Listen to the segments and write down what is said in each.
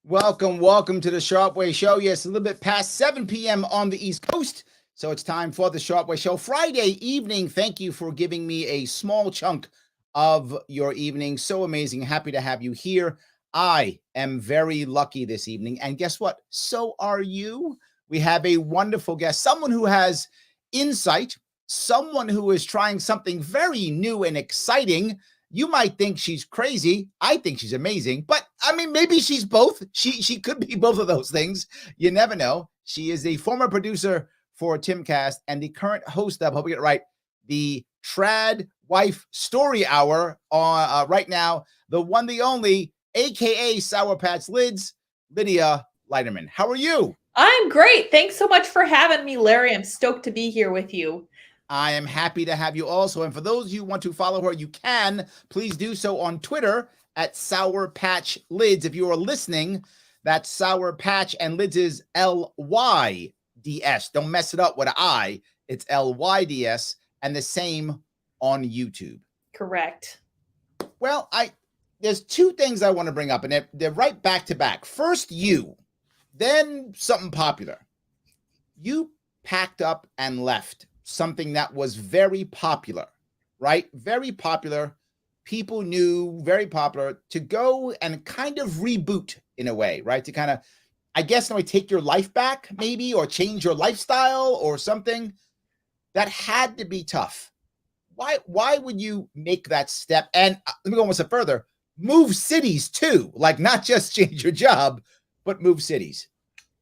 Welcome to the Sharp Way Show. Yes, a little bit past 7 p.m. on the East Coast. So it's time for the Sharp Way Show. Friday evening. Thank you for giving me a small chunk of your evening. So amazing. Happy to have you here. I am very lucky this evening. And guess what? So are you. We have a wonderful guest, someone who has insight, someone who is trying something very new and exciting. You might think she's crazy. I think she's amazing, but I mean, maybe she's both. She could be both of those things. You never know. She is the former producer for Timcast and the current host of, hope I get it right, the Trad Wife Story Hour on right now. The one, the only, aka Sour Patch Lids, Lydia Leitermann. How are you? I'm great. Thanks so much for having me, Larry. I'm stoked to be here with you. I am happy to have you also. And for those of you who want to follow her, you can. Please do so on Twitter at Sour Patch Lids. If you are listening, that's Sour Patch, and Lids is Lyds. Don't mess it up with an I. It's Lyds, and the same on YouTube. Correct. Well, there's two things I want to bring up, and they're right back to back. First, you, then something popular. You packed up and left something that was very popular, right? Very popular. People knew, very popular, to go and kind of reboot in a way, right? To kind of, I guess, take your life back maybe, or change your lifestyle or something. That had to be tough. Why would you make that step? And let me go one step further. Move cities too, like not just change your job, but move cities.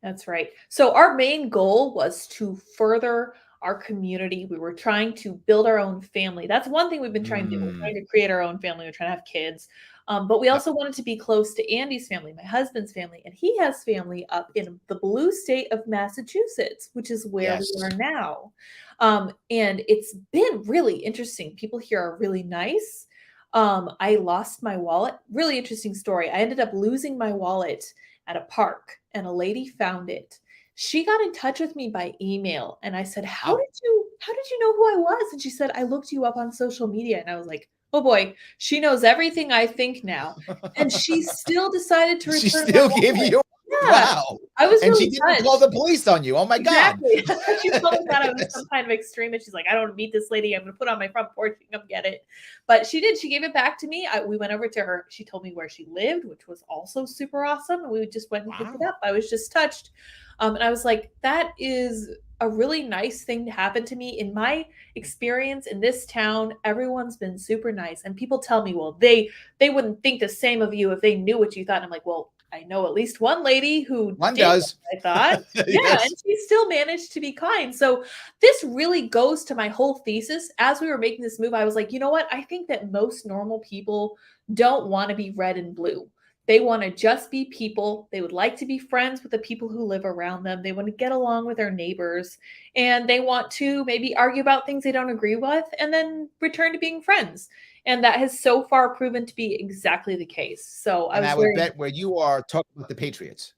That's right. So our main goal was to further our community. We were trying to build our own family. That's one thing we've been trying to do. We're trying to create our own family. We're trying to have kids. But we also wanted to be close to Andy's family, my husband's family. And he has family up in the blue state of Massachusetts, which is where we are now. And it's been really interesting. People here are really nice. I lost my wallet. Really interesting story. I ended up losing my wallet at a park, and a lady found it. She got in touch with me by email, and I said, how did you know who I was? And she said, I looked you up on social media. And I was like, oh boy, she knows everything I think now. And she still decided to return. She still gave you. Yeah. Wow. I was and really she didn't call the police on you. Oh my exactly. God. She told me that I was some kind of extremist. She's like, I don't meet this lady. I'm going to put it on my front porch and come get it. But she did. She gave it back to me. We went over to her. She told me where she lived, which was also super awesome. And we just went and picked it up. I was just touched. And I was like, that is a really nice thing to happen to me. In my experience in this town, everyone's been super nice. And people tell me, well, they wouldn't think the same of you if they knew what you thought. And I'm like, well, I know at least one lady who does. I thought. Yes. Yeah, and she still managed to be kind. So this really goes to my whole thesis. As we were making this move, I was like, you know what? I think that most normal people don't want to be red and blue. They want to just be people. They would like to be friends with the people who live around them. They want to get along with their neighbors, and they want to maybe argue about things they don't agree with and then return to being friends. And that has so far proven to be exactly the case. So I would bet where you are talking about the Patriots.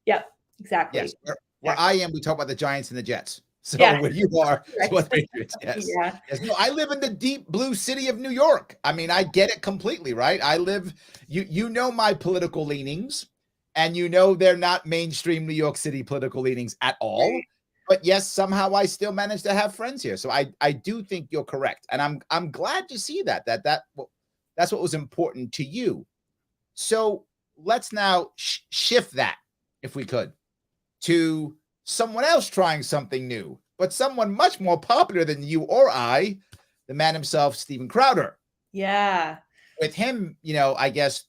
Yep, exactly. Yes, where I am, we talk about the Giants and the Jets. So Yeah. where you are, Right. what Patriots? Yes. Yeah. Yes. No, I live in the deep blue city of New York. I mean, I get it completely, right? I live. You know my political leanings, and you know they're not mainstream New York City political leanings at all. Right. But yes, somehow I still manage to have friends here. So I do think you're correct, and I'm glad to see that's what was important to you. So let's now shift that, if we could, to someone else trying something new, but someone much more popular than you or I, the man himself, Steven Crowder. Yeah. With him, I guess,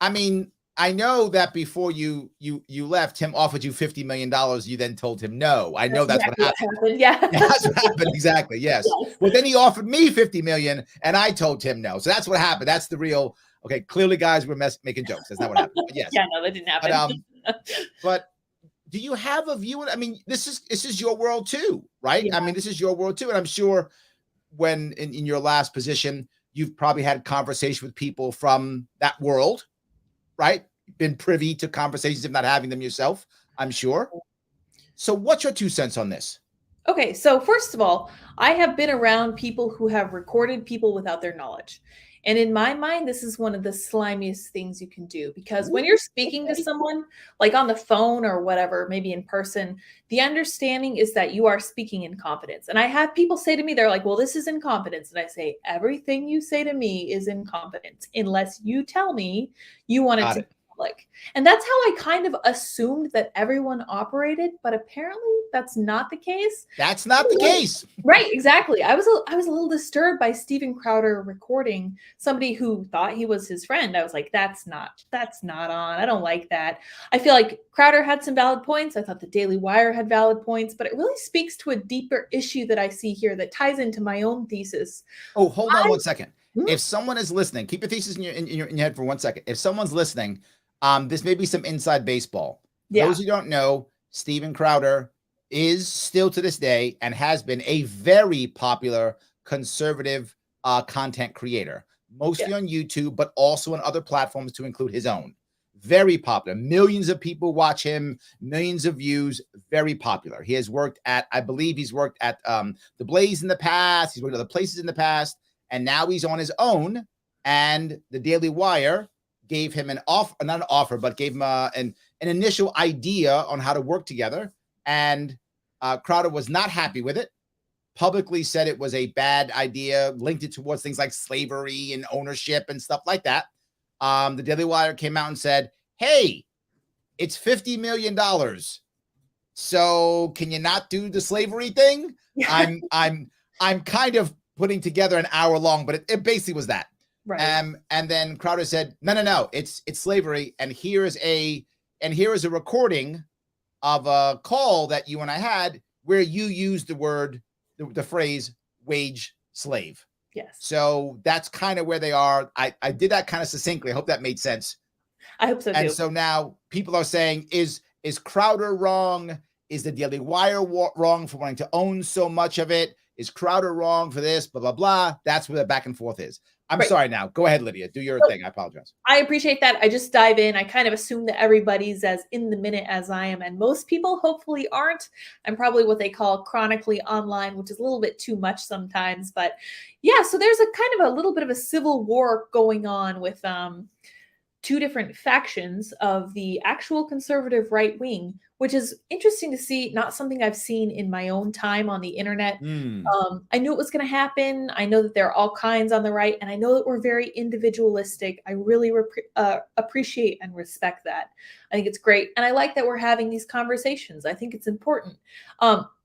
I mean, I know that before you left, him offered you $50 million. You then told him no. I know that's exactly what happened. Yeah. That's what happened. Exactly. Yes. Well, then he offered me $50 million, and I told him no. So that's what happened. That's the real. Okay, clearly, guys, we're making jokes. That's not what happened. But yes. Yeah, no, that didn't happen. But do you have a view? I mean, this is your world too, right? Yeah. I mean, this is your world too, and I'm sure when in your last position, you've probably had conversation with people from that world, right? Been privy to conversations, if not having them yourself, I'm sure. So what's your 2 cents on this? Okay, so first of all, I have been around people who have recorded people without their knowledge. And in my mind, this is one of the slimiest things you can do, because when Ooh, you're speaking to okay. someone, like on the phone or whatever, maybe in person, the understanding is that you are speaking in confidence. And I have people say to me, they're like, well, this is in confidence. And I say, everything you say to me is in confidence, unless you tell me you want it Got to it. be public. And that's how I kind of assumed that everyone operated, but apparently that's not the case. That's not the case. Right, exactly. I was a little disturbed by Steven Crowder recording somebody who thought he was his friend. I was like, that's not on. I don't like that. I feel like Crowder had some valid points. I thought the Daily Wire had valid points, but it really speaks to a deeper issue that I see here that ties into my own thesis. Oh, hold on I one second. Mhm. If someone is listening, keep your thesis in your head for 1 second. If someone's listening, this may be some inside baseball. For Yeah. those who don't know, Steven Crowder is still to this day and has been a very popular conservative content creator, Yeah. mostly on YouTube, but also on other platforms to include his own. Very popular. Millions of people watch him, millions of views, very popular. He has worked at, I believe he's worked at The Blaze in the past, he's worked at other places in the past, and now he's on his own. And the Daily Wire gave him an offer, not an offer, but gave him an initial idea on how to work together. And Crowder was not happy with it, publicly said it was a bad idea, linked it towards things like slavery and ownership and stuff like that. The Daily Wire came out and said, hey, it's $50 million. So can you not do the slavery thing? Yeah. I'm kind of putting together an hour long, but it basically was that. Right. And then Crowder said, no, it's slavery. And here is a recording of a call that you and I had where you used the phrase wage slave. Yes. So that's kind of where they are. I did that kind of succinctly. I hope that made sense. I hope so And too. so now people are saying, is Crowder wrong? Is the Daily Wire wrong for wanting to own so much of it? Is Crowder wrong for this? Blah, blah, blah. That's where the back and forth is. I'm Right. sorry now. Go ahead, Lydia. Do your So thing. I apologize. I appreciate that. I just dive in. I kind of assume that everybody's as in the minute as I am, and most people hopefully aren't. I'm probably what they call chronically online, which is a little bit too much sometimes. But yeah, so there's a kind of a little bit of a civil war going on with two different factions of the actual conservative right wing, which is interesting to see. Not something I've seen in my own time on the internet. I knew it was going to happen. I know that there are all kinds on the right, and I know that we're very individualistic. I really appreciate and respect that. I think it's great, and I like that we're having these conversations. I think it's important.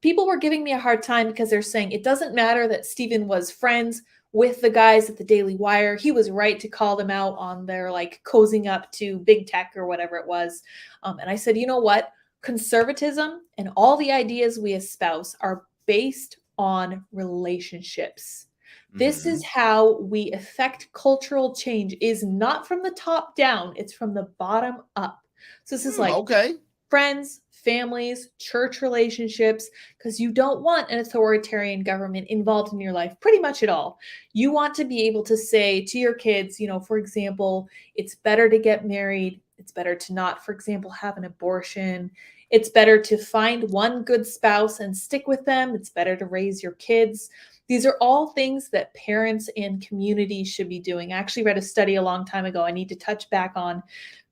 People were giving me a hard time because they're saying it doesn't matter that Stephen was friends with the guys at the Daily Wire. He was right to call them out on their like cozying up to big tech or whatever it was. And I said, you know what? Conservatism and all the ideas we espouse are based on relationships. This is how we affect cultural change, is not from the top down, it's from the bottom up. So this is like Okay. friends, families, church relationships, because you don't want an authoritarian government involved in your life pretty much at all. You want to be able to say to your kids, you know, for example, it's better to get married. It's better to not, for example, have an abortion. It's better to find one good spouse and stick with them. It's better to raise your kids. These are all things that parents and communities should be doing. I actually read a study a long time ago I need to touch back on,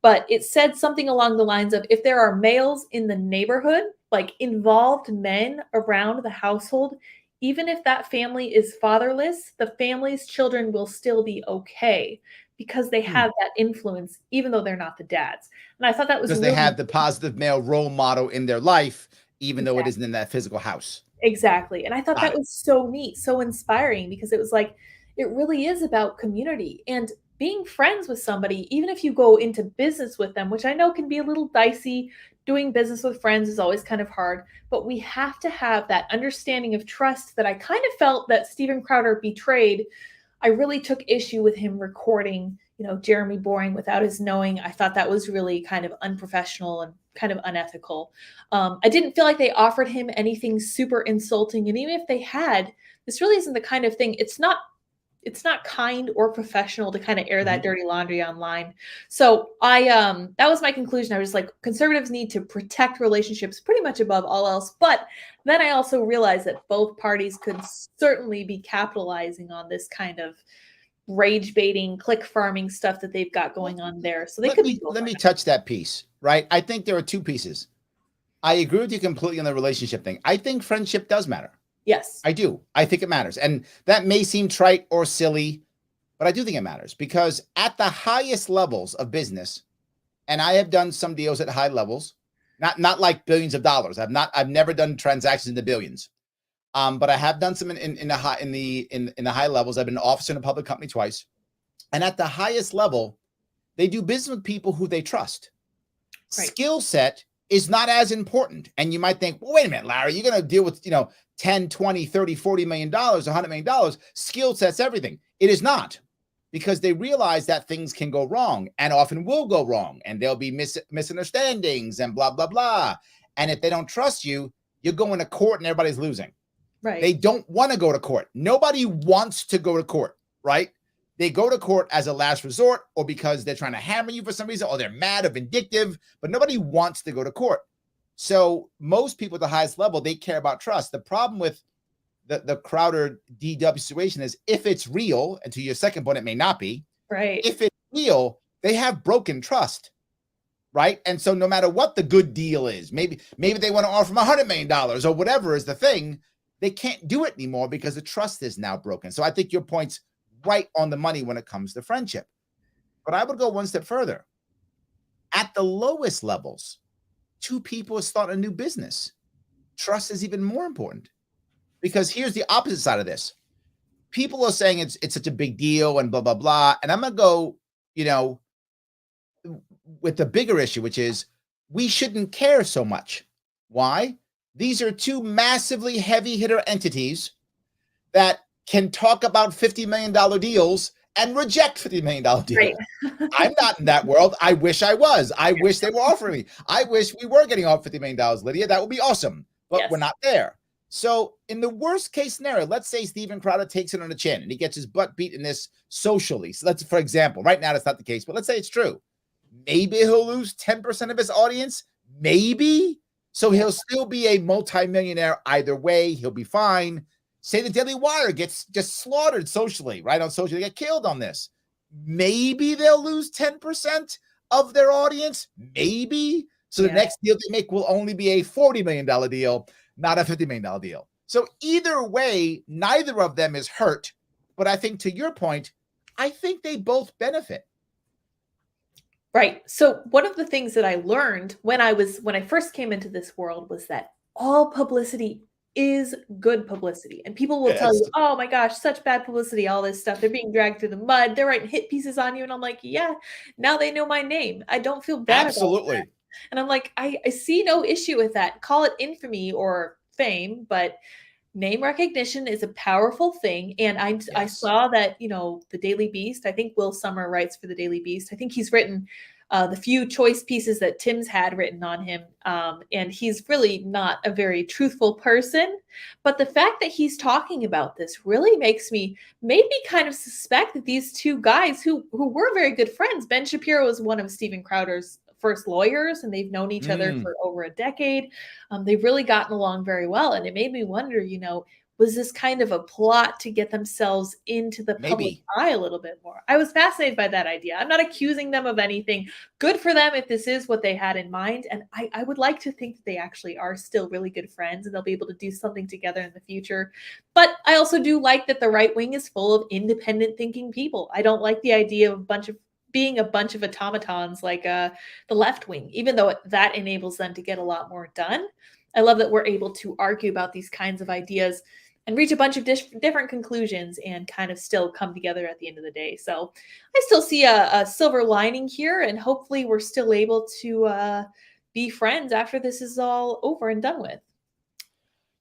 but it said something along the lines of if there are males in the neighborhood, like involved men around the household, even if that family is fatherless, the family's children will still be okay because they have that influence, even though they're not the dads. And I thought that was Because they really have the positive male role model in their life, even though it exactly. isn't in that physical house. Exactly, and I thought Got that it. was so neat, so inspiring because it was like, it really is about community and being friends with somebody, even if you go into business with them, which I know can be a little dicey. Doing business with friends is always kind of hard, but we have to have that understanding of trust that I kind of felt that Steven Crowder betrayed. I really took issue with him recording, you know, Jeremy Boring without his knowing. I thought that was really kind of unprofessional and kind of unethical. I didn't feel like they offered him anything super insulting, and even if they had, this really isn't the kind of thing. It's not kind or professional to kind of air that dirty laundry online. So I that was my conclusion. I was like, conservatives need to protect relationships pretty much above all else. But then I also realized that both parties could certainly be capitalizing on this kind of rage baiting, click farming stuff that they've got Well, going on there. So they could be both. let me touch that piece, right? I think there are two pieces. I agree with you completely on the relationship thing. I think friendship does matter. Yes. I do. I think it matters. And that may seem trite or silly, but I do think it matters because at the highest levels of business, and I have done some deals at high levels, not like billions of dollars. I've never done transactions in the billions. But I have done some in the high levels. I've been an officer in a public company twice. And at the highest level, they do business with people who they trust. Right. Skill set is not as important. And you might think, well, wait a minute, Larry, you're going to deal with, 10, 20, 30, 40 million dollars, $100 million. Skill set's everything. It is not, because they realize that things can go wrong and often will go wrong. And there'll be misunderstandings and blah, blah, blah. And if they don't trust you, you're going to court and everybody's losing. Right. They don't want to go to court. Nobody wants to go to court, right? They go to court as a last resort or because they're trying to hammer you for some reason or they're mad or vindictive, but nobody wants to go to court. So most people at the highest level, they care about trust. The problem with the Crowder DW situation is if it's real, and to your second point, it may not be. Right. If it's real, they have broken trust, right? And so no matter what the good deal is, maybe they want to offer them $100 million or whatever is the thing, they can't do it anymore because the trust is now broken. So I think your point's right on the money when it comes to friendship. But I would go one step further. At the lowest levels, two people start a new business. Trust is even more important because here's the opposite side of this. People are saying it's such a big deal and blah, blah, blah. And I'm going to go, with the bigger issue, which is we shouldn't care so much. Why? These are two massively heavy hitter entities that can talk about $50 million deals and reject $50 million deals. Right. I'm not in that world. I wish I was. I wish they were offering me. I wish we were getting off $50 million, Lydia. That would be awesome. But Yes. we're not there. So in the worst case scenario, let's say Steven Crowder takes it on the chin and he gets his butt beat in this socially. So let's, for example, right now that's not the case, but let's say it's true. Maybe he'll lose 10% of his audience. Maybe. So he'll still be a multimillionaire either way. He'll be fine. Say the Daily Wire gets just slaughtered socially, right? On social, they get killed on this. Maybe they'll lose 10% of their audience. Maybe. So the next deal they make will only be a $40 million deal, not a $50 million deal. So either way, neither of them is hurt. But I think to your point, I think they both benefit. Right. So one of the things that I learned when I first came into this world was that all publicity is good publicity. And people will tell you, oh my gosh, such bad publicity, all this stuff. They're being dragged through the mud. They're writing hit pieces on you. And I'm like, yeah, now they know my name. I don't feel bad about that. And I'm like, I see no issue with that. Call it infamy or fame, but name recognition is a powerful thing. And I saw that, the Daily Beast, I think Will Sommer writes for the Daily Beast. I think he's written the few choice pieces that Tim's had written on him. And he's really not a very truthful person. But the fact that he's talking about this really makes me maybe kind of suspect that these two guys who were very good friends, Ben Shapiro is one of Steven Crowder's first lawyers, and they've known each other for over a decade. They've really gotten along very well. And it made me wonder, was this kind of a plot to get themselves into the public eye a little bit more? I was fascinated by that idea. I'm not accusing them of anything. Good for them if this is what they had in mind. And I would like to think that they actually are still really good friends and they'll be able to do something together in the future. But I also do like that the right wing is full of independent thinking people. I don't like the idea of being a bunch of automatons like the left wing, even though that enables them to get a lot more done. I love that we're able to argue about these kinds of ideas and reach a bunch of different conclusions and kind of still come together at the end of the day. So I still see a silver lining here, and hopefully we're still able to be friends after this is all over and done with.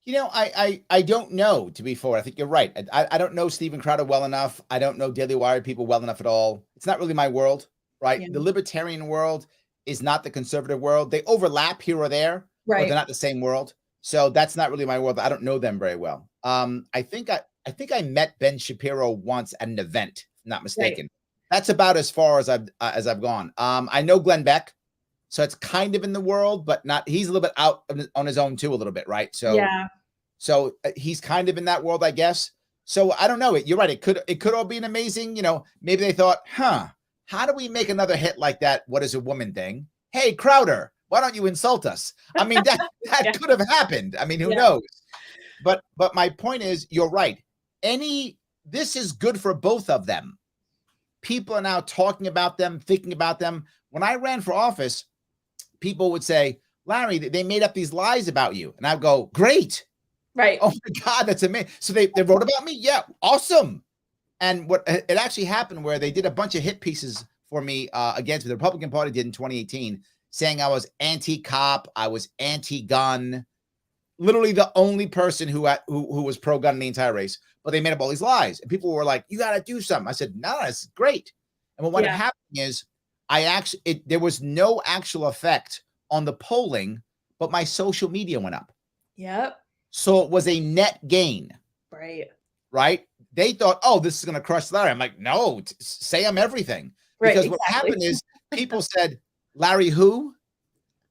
I don't know, to be fair. I think you're right. I don't know Steven Crowder well enough. I don't know Daily Wire people well enough at all. It's not really my world, right? Yeah. The libertarian world is not the conservative world. They overlap here or there, but they're not the same world. So that's not really my world. I don't know them very well. I think I met Ben Shapiro once at an event, if not mistaken. That's about as far as I've gone. I know Glenn Beck, so it's kind of in the world, but not. He's a little bit out on his own too, a little bit, right? So so he's kind of in that world, I guess. So I don't know. You're right. It could all be an amazing, maybe they thought, how do we make another hit like that? What is a woman thing? Hey, Crowder, why don't you insult us? I mean, that Yeah. could have happened. I mean, who Yeah. knows? But my point is, you're right. This is good for both of them. People are now talking about them, thinking about them. When I ran for office, people would say, Larry, they made up these lies about you. And I'd go, great. Right. Oh my God, that's amazing. So they wrote about me? Yeah, awesome. And what it actually happened where they did a bunch of hit pieces for me against the Republican Party did in 2018, saying I was anti-cop, I was anti-gun, literally the only person who was pro-gun in the entire race. But they made up all these lies, and people were like, "You got to do something." I said, "No, that's great." And what ended up happening is, there was no actual effect on the polling, but my social media went up. Yep. So it was a net gain. Right. Right? They thought, oh, this is going to crush Larry. I'm like, no, say I'm everything. Right, Because what happened is people said, Larry who?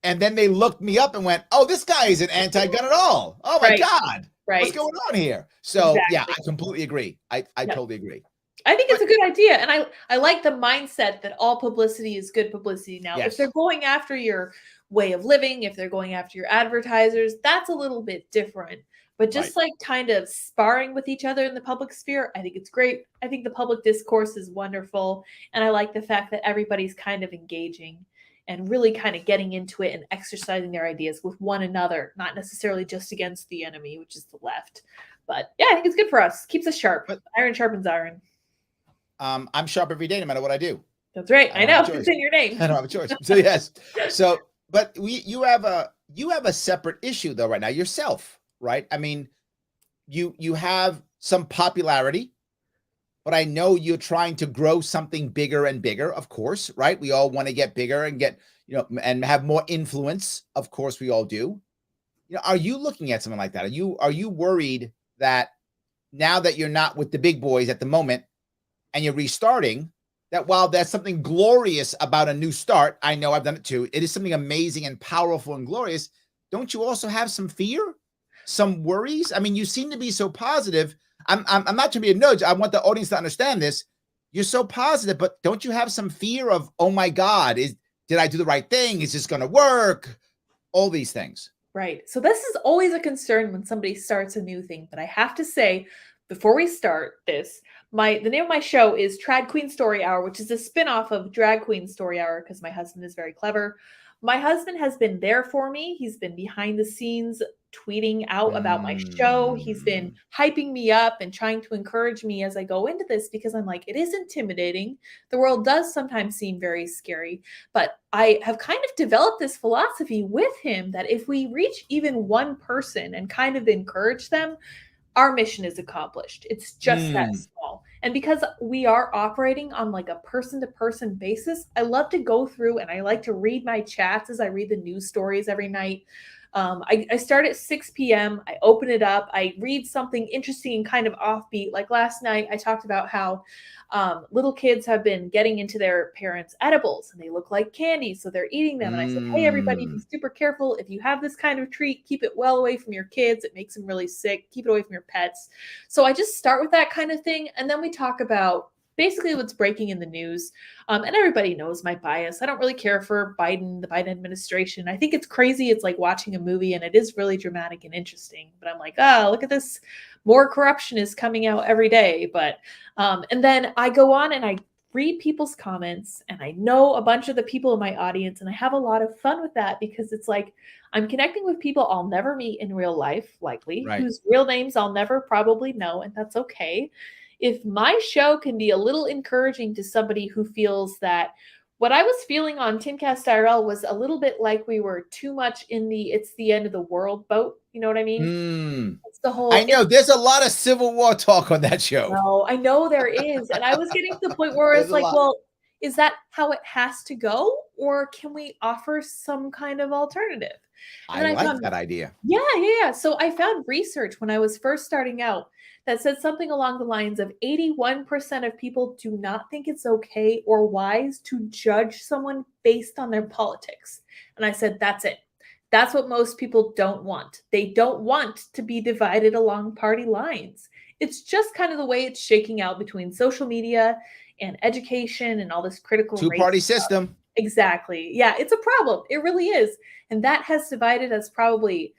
And then they looked me up and went, oh, this guy isn't anti-gun at all. Oh my God. Right. What's going on here? So Exactly. yeah, I completely agree. I totally agree. I think it's a good idea. And I like the mindset that all publicity is good publicity. Now, if they're going after your way of living, if they're going after your advertisers, that's a little bit different. But just like kind of sparring with each other in the public sphere, I think it's great. I think the public discourse is wonderful. And I like the fact that everybody's kind of engaging and really kind of getting into it and exercising their ideas with one another, not necessarily just against the enemy, which is the left. But yeah, I think it's good for us. Keeps us sharp. But iron sharpens iron. I'm sharp every day, no matter what I do. That's right. I know. It's in your name. I don't have a choice. So yes. So, but you have a separate issue though right now yourself, right? I mean, you have some popularity, but I know you're trying to grow something bigger and bigger, of course, right? We all want to get bigger and get, and have more influence. Of course, we all do. Are you looking at something like that? Are you worried that now that you're not with the big boys at the moment and you're restarting, that while there's something glorious about a new start, I know I've done it too, it is something amazing and powerful and glorious. Don't you also have some fear, some worries? I mean, you seem to be so positive. I'm not trying to be a nudge. I want the audience to understand this. You're so positive, but don't you have some fear of, oh my God, did I do the right thing? Is this going to work? All these things. Right. So this is always a concern when somebody starts a new thing. But I have to say, before we start this, the name of my show is Trad Queen Story Hour, which is a spinoff of Drag Queen Story Hour because my husband is very clever. My husband has been there for me. He's been behind the scenes tweeting out about my show. He's been hyping me up and trying to encourage me as I go into this because I'm like, it is intimidating. The world does sometimes seem very scary, but I have kind of developed this philosophy with him that if we reach even one person and kind of encourage them, our mission is accomplished. It's just that small. And because we are operating on like a person-to-person basis, I love to go through and I like to read my chats as I read the news stories every night. I start at 6 p.m. I open it up. I read something interesting and kind of offbeat. Like last night, I talked about how little kids have been getting into their parents' edibles and they look like candy. So they're eating them. And I said, hey, everybody, be super careful. If you have this kind of treat, keep it well away from your kids. It makes them really sick. Keep it away from your pets. So I just start with that kind of thing. And then we talk about basically what's breaking in the news. And everybody knows my bias. I don't really care for the Biden administration. I think it's crazy. It's like watching a movie and it is really dramatic and interesting. But I'm like, look at this. More corruption is coming out every day. But, and then I go on and I read people's comments and I know a bunch of the people in my audience and I have a lot of fun with that because it's like, I'm connecting with people I'll never meet in real life, likely, whose real names I'll never probably know. And that's okay. If my show can be a little encouraging to somebody who feels that what I was feeling on Timcast IRL was a little bit like we were too much in the it's the end of the world boat. You know what I mean? It's the whole. I know there's a lot of Civil War talk on that show. No, I know there is. And I was getting to the point where it's like, well, is that how it has to go? Or can we offer some kind of alternative? And I like that idea. Yeah. So I found research when I was first starting out that said something along the lines of 81% of people do not think it's okay or wise to judge someone based on their politics. And I said, that's it. That's what most people don't want. They don't want to be divided along party lines. It's just kind of the way it's shaking out between social media and education and all this critical race Two-party stuff. system. Exactly. Yeah, it's a problem. It really is. And that has divided us probably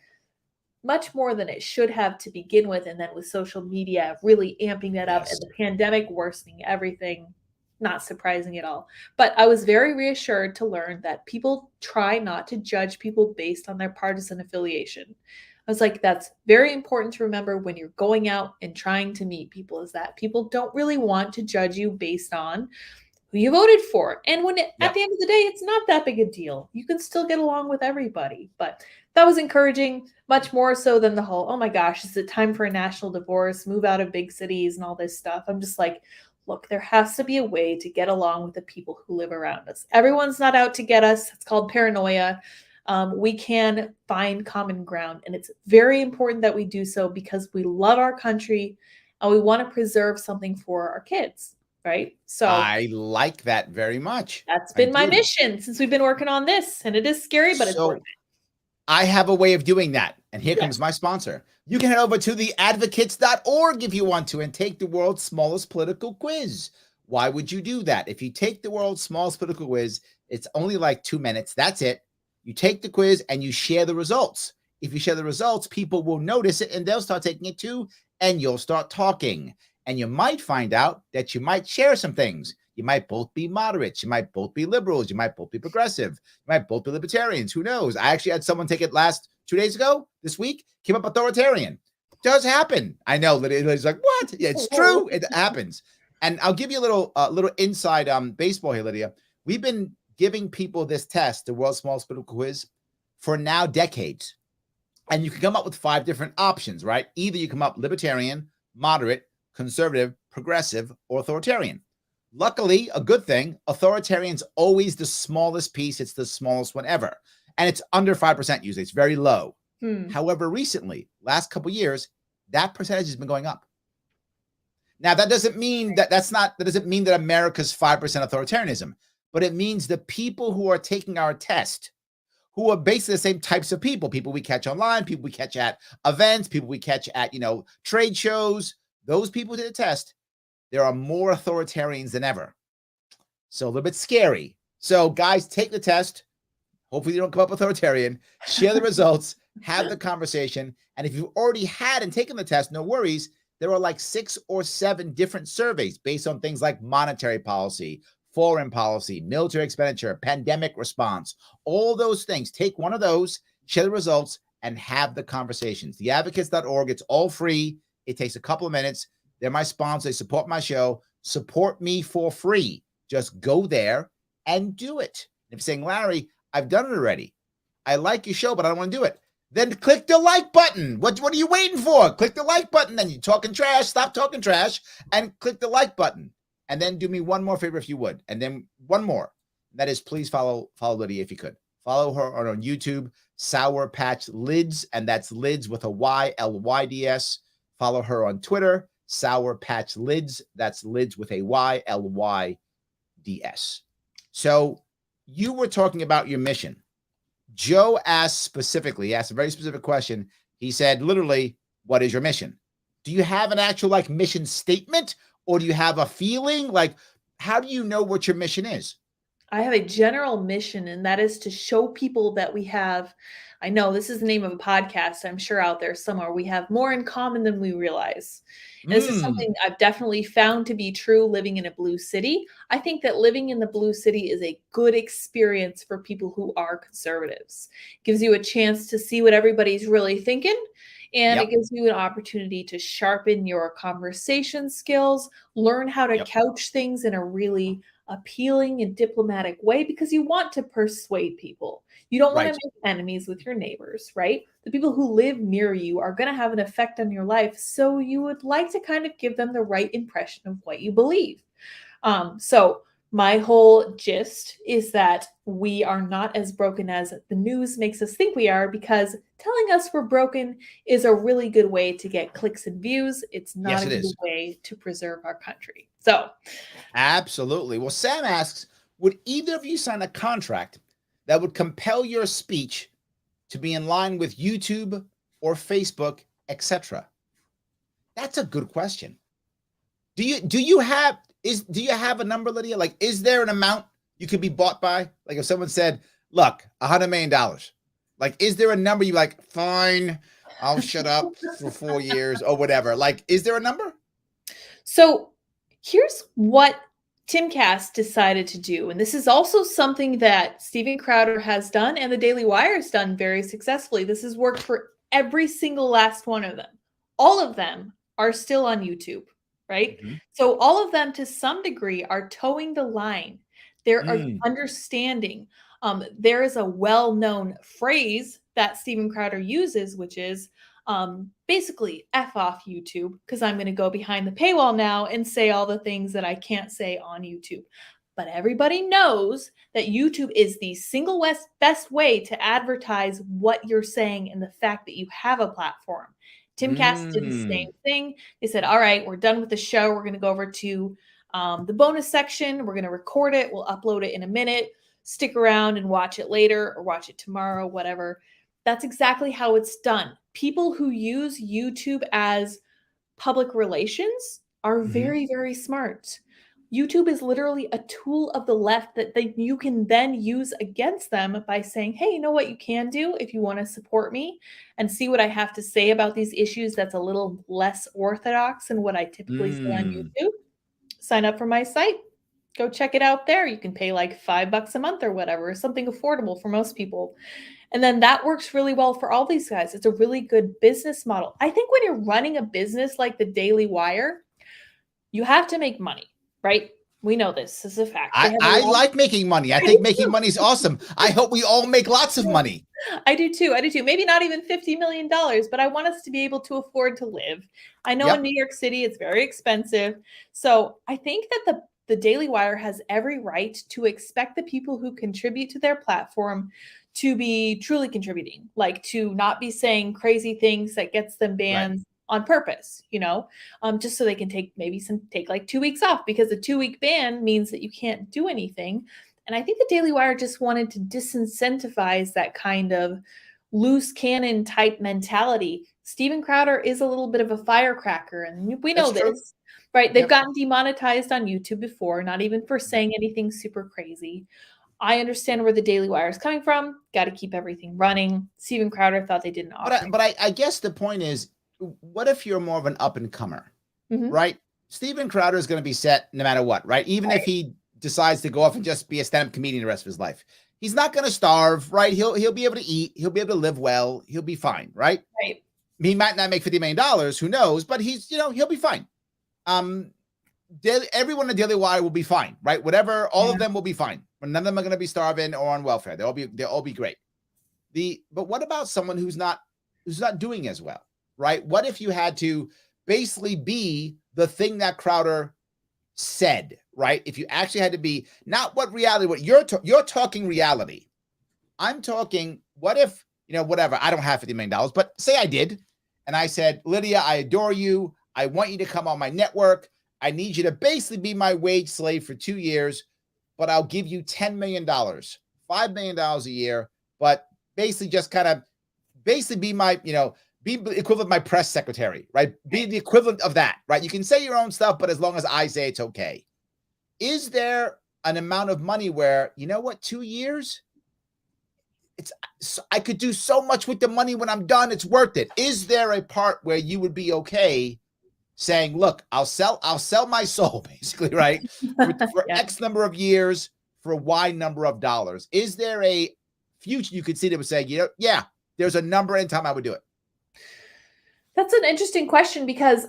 much more than it should have to begin with. And then with social media really amping that up Yes. and the pandemic worsening everything, not surprising at all. But I was very reassured to learn that people try not to judge people based on their partisan affiliation. I was like, that's very important to remember when you're going out and trying to meet people, is that people don't really want to judge you based on who you voted for. And at Yep. the end of the day, it's not that big a deal. You can still get along with everybody. But that was encouraging, much more so than the whole, oh my gosh, is it time for a national divorce, move out of big cities and all this stuff. I'm just like, look, there has to be a way to get along with the people who live around us. Everyone's not out to get us. It's called paranoia. We can find common ground. And it's very important that we do so because we love our country and we want to preserve something for our kids. Right. So I like that very much. that's I been my do. mission since we've been working on this. And it is scary, but it's worth So I have a way of doing that. And here it. comes my sponsor. You can head over to theadvocates.org if you want to and take the world's smallest political quiz. Why would you do that? If you take the world's smallest political quiz, it's only like 2 minutes. That's it. You take the quiz and you share the results. If you share the results, people will notice it and they'll start taking it too, and you'll start talking. And you might find out that you might share some things. You might both be moderates. You might both be liberals. You might both be progressive. You might both be libertarians. Who knows? I actually had someone take it last 2 days ago, this week, came up authoritarian. It does happen. I know. Lydia's like, what? Yeah, it's true. It happens. And I'll give you a little inside baseball here, Lydia. We've been giving people this test, the world's smallest political quiz, for now decades. And you can come up with 5 different options, right? Either you come up libertarian, moderate, conservative, progressive, or authoritarian. Luckily, a good thing, authoritarian's always the smallest piece. It's the smallest one ever. And it's under 5% usually. It's very low. However, recently, last couple of years, that percentage has been going up. Now, that doesn't mean that doesn't mean that America's 5% authoritarianism, but it means the people who are taking our test, who are basically the same types of people we catch online, people we catch at events, people we catch at, trade shows, those people who did the test, there are more authoritarians than ever. So a little bit scary. So guys, take the test. Hopefully you don't come up authoritarian. Share the results, have the conversation. And if you've already had and taken the test, no worries. There are like 6 or 7 different surveys based on things like monetary policy, foreign policy, military expenditure, pandemic response, all those things. Take one of those, share the results, and have the conversations. Theadvocates.org. It's all free. It takes a couple of minutes. They're my sponsor. They support my show. Support me for free. Just go there and do it. If you're saying, Larry, I've done it already. I like your show, but I don't want to do it. Then click the like button. What are you waiting for? Click the like button. Then you're talking trash. Stop talking trash and click the like button. And then do me one more favor if you would. And then one more. That is, please follow Lydia if you could. Follow her on YouTube, Sour Patch Lids, and that's Lids with a Y, Lyds. Follow her on Twitter, Sour Patch Lids. That's Lids with a Y, Lyds. So you were talking about your mission. Joe asked specifically, he asked a very specific question. He said, literally, what is your mission? Do you have an actual mission statement, or do you have a feeling? How do you know what your mission is? I have a general mission, and that is to show people that we have, I know this is the name of a podcast, I'm sure out there somewhere, we have more in common than we realize. And this is something I've definitely found to be true living in a blue city. I think that living in the blue city is a good experience for people who are conservatives. It gives you a chance to see what everybody's really thinking. And it gives you an opportunity to sharpen your conversation skills, learn how to couch things in a really appealing and diplomatic way, because you want to persuade people. You don't want to make enemies with your neighbors, right? The people who live near you are going to have an effect on your life. So you would like to kind of give them the right impression of what you believe. So my whole gist is that we are not as broken as the news makes us think we are, because telling us we're broken is a really good way to get clicks and views. It's not a good way to preserve our country. So absolutely. Well, Sam asks, would either of you sign a contract that would compel your speech to be in line with YouTube or Facebook, etc.? That's a good question. Do you have a number, Lydia? Like, is there an amount you could be bought by? Like, if someone said, "Look, $100 million," like, is there a number you like? Fine, I'll shut up for 4 years or whatever. Like, is there a number? So here's what Timcast decided to do. And this is also something that Steven Crowder has done and the Daily Wire has done very successfully. This has worked for every single last one of them. All of them are still on YouTube, right? Mm-hmm. So all of them to some degree are towing the line. They're understanding. There is a well-known phrase that Steven Crowder uses, which is basically F off YouTube, because I'm going to go behind the paywall now and say all the things that I can't say on YouTube. But everybody knows that YouTube is the single best way to advertise what you're saying and the fact that you have a platform. Timcast did the same thing. They said, all right, we're done with the show. We're going to go over to the bonus section. We're going to record it. We'll upload it in a minute. Stick around and watch it later or watch it tomorrow, whatever. That's exactly how it's done. People who use YouTube as public relations are very, very smart. YouTube is literally a tool of the left that you can then use against them by saying, hey, you know what you can do if you want to support me and see what I have to say about these issues that's a little less orthodox than what I typically say on YouTube? Sign up for my site. Go check it out there. You can pay like $5 a month or whatever, something affordable for most people. And then that works really well for all these guys. It's a really good business model. I think when you're running a business like the Daily Wire, you have to make money, right? We know this is a fact. I like making money. I think making money is awesome. I hope we all make lots of money. I do too. Maybe not even $50 million, but I want us to be able to afford to live. I know in New York City, it's very expensive. So I think that the Daily Wire has every right to expect the people who contribute to their platform to be truly contributing, like to not be saying crazy things that gets them banned on purpose, just so they can take like 2 weeks off, because a 2-week ban means that you can't do anything. And I think the Daily Wire just wanted to disincentivize that kind of loose cannon type mentality. Steven Crowder is a little bit of a firecracker, and we know this, right? They've gotten demonetized on YouTube before, not even for saying anything super crazy. I understand where the Daily Wire is coming from. Got to keep everything running. Steven Crowder thought they didn't offer. But I guess the point is, what if you're more of an up and comer, right? Steven Crowder is going to be set no matter what, right? Even if he decides to go off and just be a stand-up comedian the rest of his life, he's not going to starve, right? He'll be able to eat. He'll be able to live well. He'll be fine, right? Right. He might not make $50 million. Who knows? But he'll be fine. Everyone in the Daily Wire will be fine, right? Whatever, all of them will be fine. But none of them are going to be starving or on welfare. They'll all be great. But what about someone who's not doing as well, right? What if you had to basically be the thing that Crowder said, right? If you actually had to be not what you're talking reality. I'm talking, what if, whatever, I don't have $50 million, but say I did, and I said, Lydia, I adore you. I want you to come on my network. I need you to basically be my wage slave for 2 years, but I'll give you $10 million, $5 million a year, but basically just kind of be my, be the equivalent of my press secretary, right? Be the equivalent of that, right? You can say your own stuff, but as long as I say it's okay. Is there an amount of money where, 2 years, I could do so much with the money when I'm done, it's worth it. Is there a part where you would be okay saying, look, I'll sell my soul, basically, right? For X number of years, for Y number of dollars. Is there a future you could see that would say, there's a number in time I would do it? That's an interesting question, because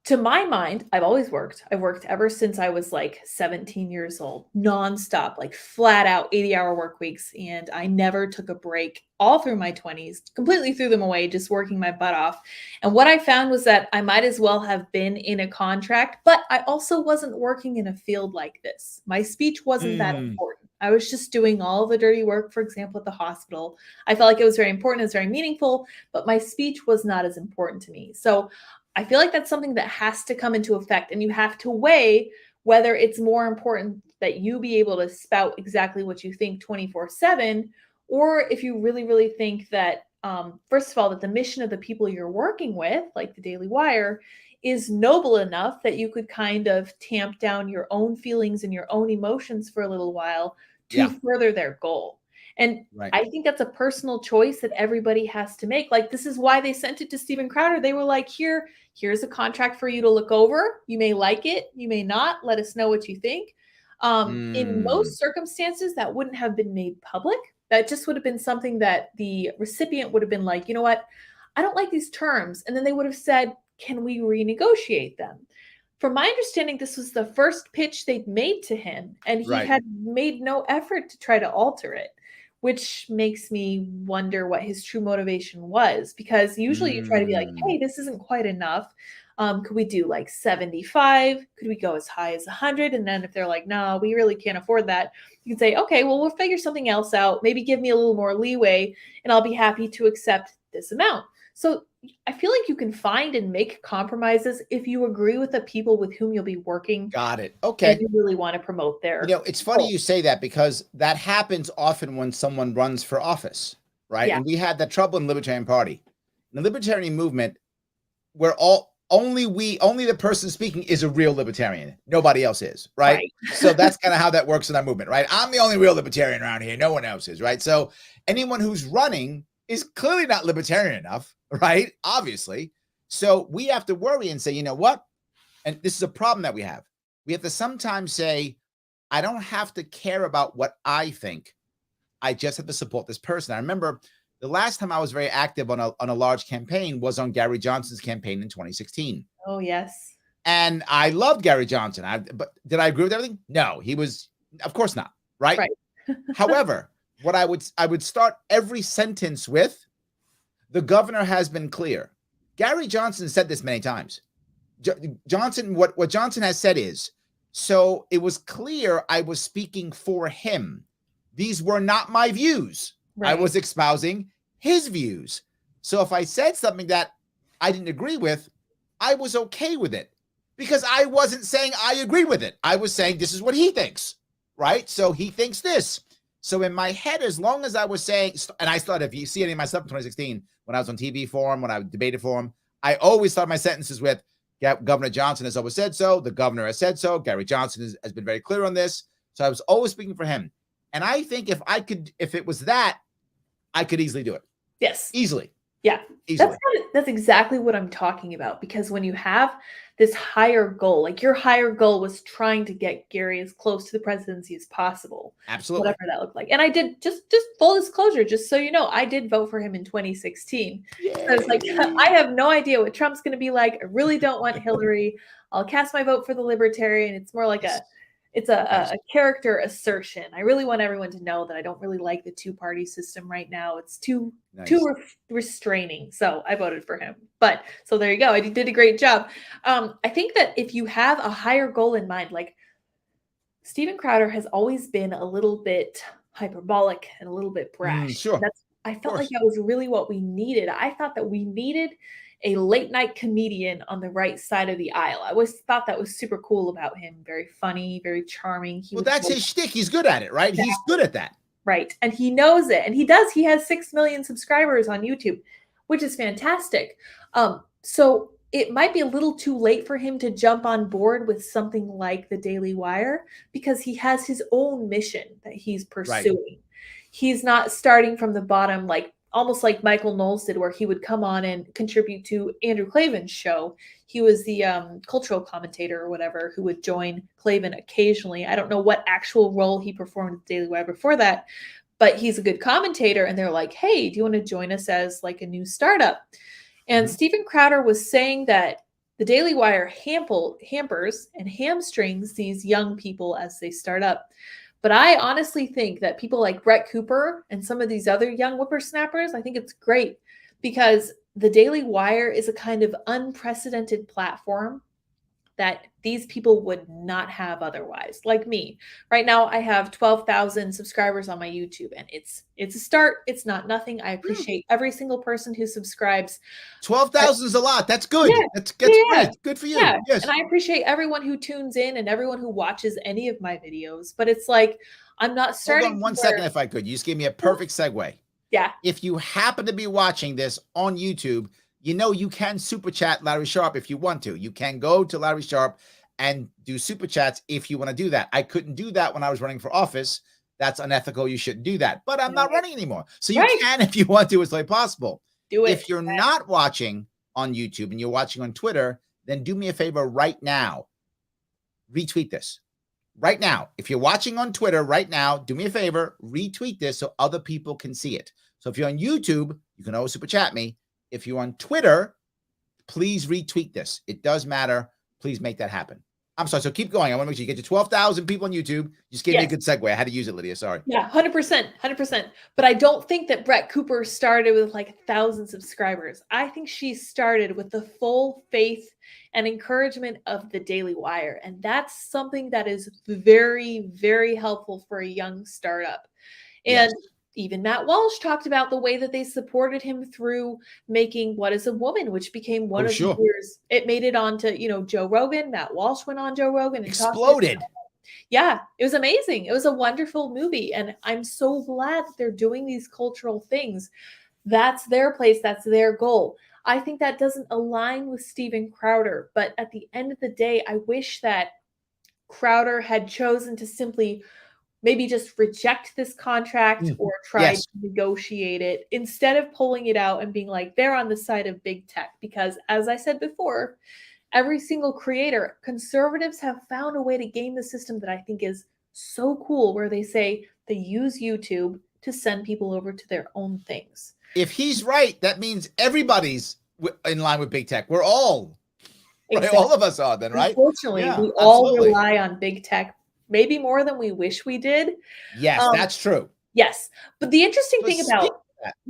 to my mind, I've always worked. I've worked ever since I was like 17 years old, nonstop, like flat out 80-hour work weeks. And I never took a break all through my 20s, completely threw them away, just working my butt off. And what I found was that I might as well have been in a contract, but I also wasn't working in a field like this. My speech wasn't that important. I was just doing all the dirty work, for example, at the hospital. I felt like it was very important, it was very meaningful, but my speech was not as important to me. So I feel like that's something that has to come into effect, and you have to weigh whether it's more important that you be able to spout exactly what you think 24/7, or if you really, really think that first of all, that the mission of the people you're working with, like the Daily Wire, is noble enough that you could kind of tamp down your own feelings and your own emotions for a little while to Yeah. further their goal. And Right. I think that's a personal choice that everybody has to make. Like, this is why they sent it to Steven Crowder. They were like, here's a contract for you to look over. You may like it, you may not. Let us know what you think. In most circumstances, that wouldn't have been made public. That just would have been something that the recipient would have been like, you know what? I don't like these terms. And then they would have said, can we renegotiate them? From my understanding, this was the first pitch they'd made to him, and he Right. had made no effort to try to alter it, which makes me wonder what his true motivation was. Because usually you try to be like, hey, this isn't quite enough. Could we do like 75? Could we go as high as 100? And then if they're like, no, we really can't afford that, you can say, okay, well, we'll figure something else out. Maybe give me a little more leeway, and I'll be happy to accept this amount. So I feel like you can find and make compromises if you agree with the people with whom you'll be working. Got it. And Okay. you really want to promote their. It's funny you say that, because that happens often when someone runs for office, right? Yeah. And we had that trouble in the Libertarian Party. In the Libertarian movement, we're only the person speaking is a real libertarian. Nobody else is, right? So that's kind of how that works in our movement, right? I'm the only real libertarian around here. No one else is, right? So anyone who's running is clearly not libertarian enough, right? Obviously. So we have to worry and say, you know what? And this is a problem that we have. We have to sometimes say, I don't have to care about what I think. I just have to support this person. I remember the last time I was very active on a large campaign was on Gary Johnson's campaign in 2016. Oh, yes. And I loved Gary Johnson. But did I agree with everything? No, he was, of course not. Right. However, what I would start every sentence with, the governor has been clear. Gary Johnson said this many times. Johnson, what Johnson has said is, so it was clear I was speaking for him. These were not my views. I was espousing his views. So if I said something that I didn't agree with, I was okay with it, because I wasn't saying I agree with it. I was saying this is what he thinks, right? So he thinks this. So in my head, as long as I was saying, and I started, if you see any of my stuff in 2016, when I was on TV for him, when I debated for him, I always start my sentences with, Governor Johnson has always said so. The governor has said so. Gary Johnson has been very clear on this. So I was always speaking for him. And I think if it was that, I could easily do it. Yes. Easily. Yeah. Easily. That's exactly what I'm talking about. Because when you have this higher goal, like your higher goal was trying to get Gary as close to the presidency as possible. Absolutely. Whatever that looked like. And I did, just full disclosure, just so you know, I did vote for him in 2016. So I was like, I have no idea what Trump's going to be like. I really don't want Hillary. I'll cast my vote for the Libertarian. It's more like a character assertion. I really want everyone to know that I don't really like the two-party system right now. It's too restraining. So I voted for him. But so there you go. I did a great job. I think that if you have a higher goal in mind, like Steven Crowder has always been a little bit hyperbolic and a little bit brash. Sure. I felt like that was really what we needed. I thought that we needed a late night comedian on the right side of the aisle. I always thought that was super cool about him. Very funny, very charming. That's his shtick. He's good at it, right? Yeah. He's good at that. Right. And he knows it. And he does. He has 6 million subscribers on YouTube, which is fantastic. So it might be a little too late for him to jump on board with something like the Daily Wire, because he has his own mission that he's pursuing. Right. He's not starting from the bottom, like almost like Michael Knowles did, where he would come on and contribute to Andrew Klavan's show. He was the cultural commentator or whatever who would join Klavan occasionally. I don't know what actual role he performed at the Daily Wire before that, but he's a good commentator. And they're like, hey, do you want to join us as like a new startup? And Steven Crowder was saying that the Daily Wire hampers and hamstrings these young people as they start up. But I honestly think that people like Brett Cooper and some of these other young whippersnappers, I think it's great, because the Daily Wire is a kind of unprecedented platform that these people would not have otherwise. Like me. Right now, I have 12,000 subscribers on my YouTube, and it's a start. It's not nothing. I appreciate every single person who subscribes. 12,000 is a lot. That's good. Yeah, that's great. Good for you. Yeah. Yes. And I appreciate everyone who tunes in and everyone who watches any of my videos. But it's like, I'm not starting. Hold on one second, if I could. You just gave me a perfect segue. Yeah. If you happen to be watching this on YouTube, you know you can super chat Larry Sharpe if you want to. You can go to Larry Sharpe and do super chats if you want to do that. I couldn't do that when I was running for office. That's unethical. You shouldn't do that. But I'm not Right. running anymore. So you Right. can if you want to. It's like possible. Do it. If you're not watching on YouTube and you're watching on Twitter, then do me a favor right now. Retweet this right now. If you're watching on Twitter right now, do me a favor, retweet this so other people can see it. So if you're on YouTube, you can always super chat me. If you're on Twitter, please retweet this. It does matter. Please make that happen. I'm sorry. So keep going. I want to make sure you get to 12,000 people on YouTube. You just gave me a good segue. I had to use it, Lydia. Sorry. Yeah, 100%, 100%. But I don't think that Brett Cooper started with like 1,000 subscribers. I think she started with the full faith and encouragement of the Daily Wire. And that's something that is very, very helpful for a young startup. And even Matt Walsh talked about the way that they supported him through making What is a Woman, which became one of the years. It made it onto, Joe Rogan. Matt Walsh went on Joe Rogan and exploded. Yeah, it was amazing. It was a wonderful movie. And I'm so glad that they're doing these cultural things. That's their place. That's their goal. I think that doesn't align with Steven Crowder. But at the end of the day, I wish that Crowder had chosen to simply maybe just reject this contract or try to negotiate it instead of pulling it out and being like, they're on the side of big tech. Because as I said before, every single creator, conservatives have found a way to game the system that I think is so cool, where they say they use YouTube to send people over to their own things. If he's right, that means everybody's in line with big tech. We're all, right? All of us are then, right? Unfortunately, we all rely on big tech, maybe more than we wish we did. Yes, that's true. Yes. But the interesting thing about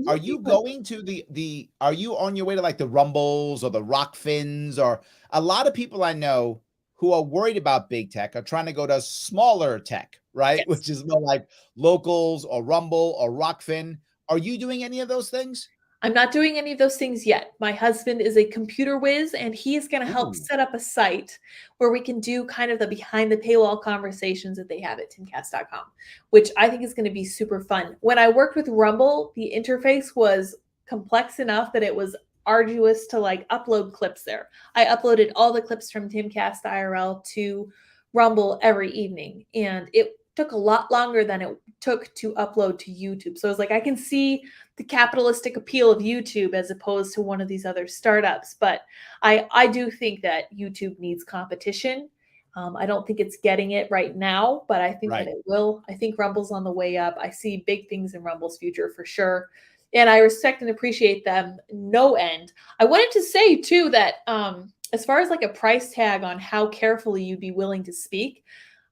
are you going to are you on your way to like the Rumbles or the Rockfins? Or a lot of people I know who are worried about big tech are trying to go to smaller tech, right? Yes. Which is more like Locals or Rumble or Rockfin. Are you doing any of those things? I'm not doing any of those things yet. My husband is a computer whiz, and he's going to help set up a site where we can do kind of the behind the paywall conversations that they have at timcast.com, which I think is going to be super fun. When I worked with Rumble, the interface was complex enough that it was arduous to like upload clips there. I uploaded all the clips from Timcast IRL to Rumble every evening, and it took a lot longer than it took to upload to YouTube. So I was like, I can see the capitalistic appeal of YouTube as opposed to one of these other startups. But I do think that YouTube needs competition. I don't think it's getting it right now, but I think that it will. I think Rumble's on the way up. I see big things in Rumble's future for sure. And I respect and appreciate them no end. I wanted to say too that as far as like a price tag on how carefully you'd be willing to speak,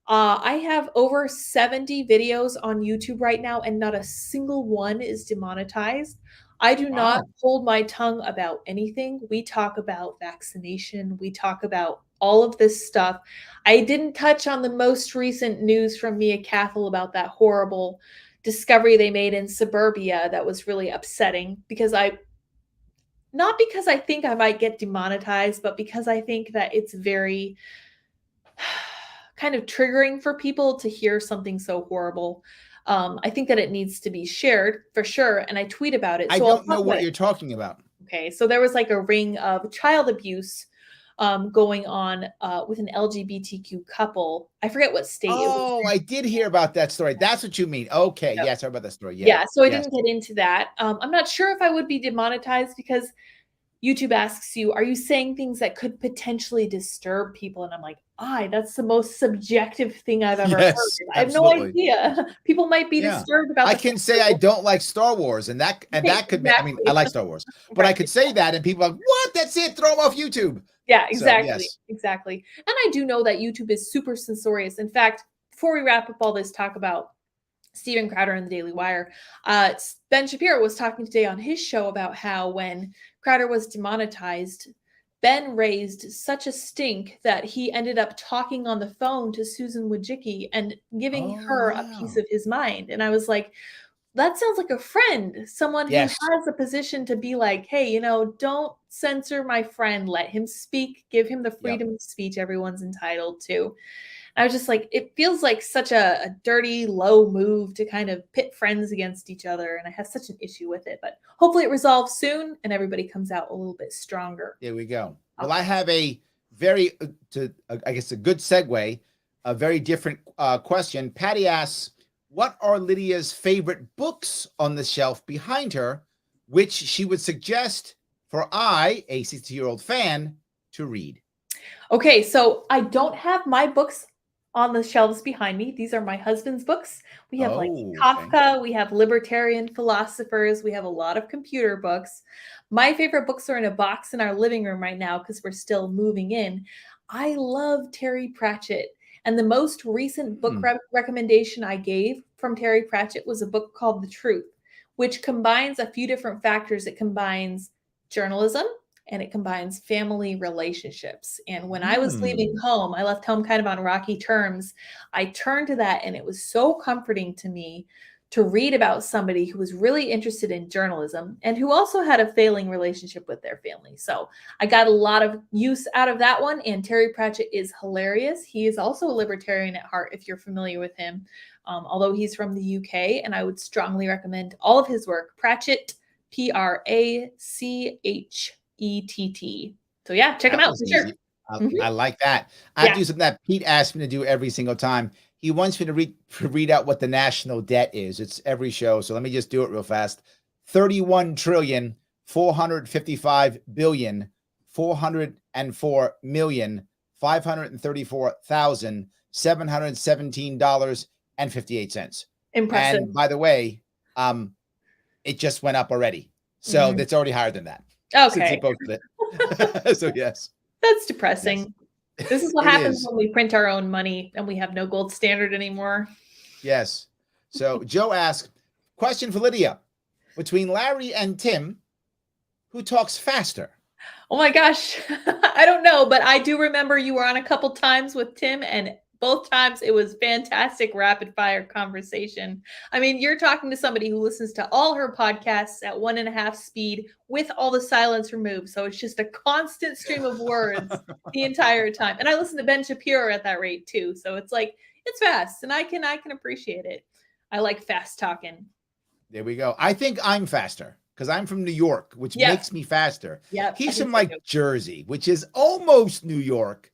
I have over 70 videos on YouTube right now, and not a single one is demonetized. I do not hold my tongue about anything. We talk about vaccination. We talk about all of this stuff. I didn't touch on the most recent news from Mia Cathell about that horrible discovery they made in suburbia that was really upsetting, because not because I think I might get demonetized, but because I think that it's very kind of triggering for people to hear something so horrible. I think that it needs to be shared for sure. And I tweet about it. I don't know what you're talking about. Okay. So there was like a ring of child abuse going on with an LGBTQ couple. I forget what state it was. Oh, I did hear about that story. That's what you mean. Okay. Yep. Yeah, sorry about that story. Yeah. So I didn't get into that. I'm not sure if I would be demonetized, because YouTube asks you, are you saying things that could potentially disturb people? And I'm like, that's the most subjective thing I've ever heard. I have no idea. People might be disturbed about I can say I don't like Star Wars, and that could I mean, I like Star Wars, but I could say that and people are like, what? That's it. Throw them off YouTube. Yeah, exactly. So, exactly. And I do know that YouTube is super censorious. In fact, before we wrap up all this talk about Steven Crowder and the Daily Wire, Ben Shapiro was talking today on his show about how when Crowder was demonetized, Ben raised such a stink that he ended up talking on the phone to Susan Wojcicki and giving her a piece of his mind. And I was like, that sounds like a friend, someone who has a position to be like, hey, don't censor my friend. Let him speak. Give him the freedom of speech everyone's entitled to. I was just like, it feels like such a dirty, low move to kind of pit friends against each other. And I have such an issue with it. But hopefully it resolves soon and everybody comes out a little bit stronger. There we go. Well, I have a very, I guess, a good segue, a very different question. Patty asks, what are Lydia's favorite books on the shelf behind her, which she would suggest for I, a 60-year-old fan, to read? Okay, so I don't have my books on the shelves behind me. These are my husband's books. We have like Kafka, we have libertarian philosophers, we have a lot of computer books. My favorite books are in a box in our living room right now because we're still moving in. I love Terry Pratchett. And the most recent book recommendation I gave from Terry Pratchett was a book called The Truth, which combines a few different factors. It combines journalism, and it combines family relationships. And when I was leaving home, I left home kind of on rocky terms. I turned to that, and it was so comforting to me to read about somebody who was really interested in journalism and who also had a failing relationship with their family. So I got a lot of use out of that one. And Terry Pratchett is hilarious. He is also a libertarian at heart, if you're familiar with him, although he's from the UK. And I would strongly recommend all of his work. Pratchett, Prachett. So yeah, check them out for sure. I like that. I do something that Pete asked me to do every single time. He wants me to read out what the national debt is. It's every show. So let me just do it real fast. 31,455,534,717.58. Impressive. And by the way, it just went up already. So it's already higher than that. Okay. Since he posted it. So yes. That's depressing. Yes. This is what happens when we print our own money and we have no gold standard anymore. Yes. So Joe asks, question for Lydia. Between Larry and Tim, who talks faster? Oh my gosh. I don't know, but I do remember you were on a couple times with Tim, and both times it was fantastic rapid fire conversation. I mean, you're talking to somebody who listens to all her podcasts at 1.5 speed with all the silence removed. So it's just a constant stream of words the entire time. And I listen to Ben Shapiro at that rate too. So it's like, it's fast, and I can appreciate it. I like fast talking. There we go. I think I'm faster because I'm from New York, which makes me faster. Yeah. He's from like Jersey, which is almost New York.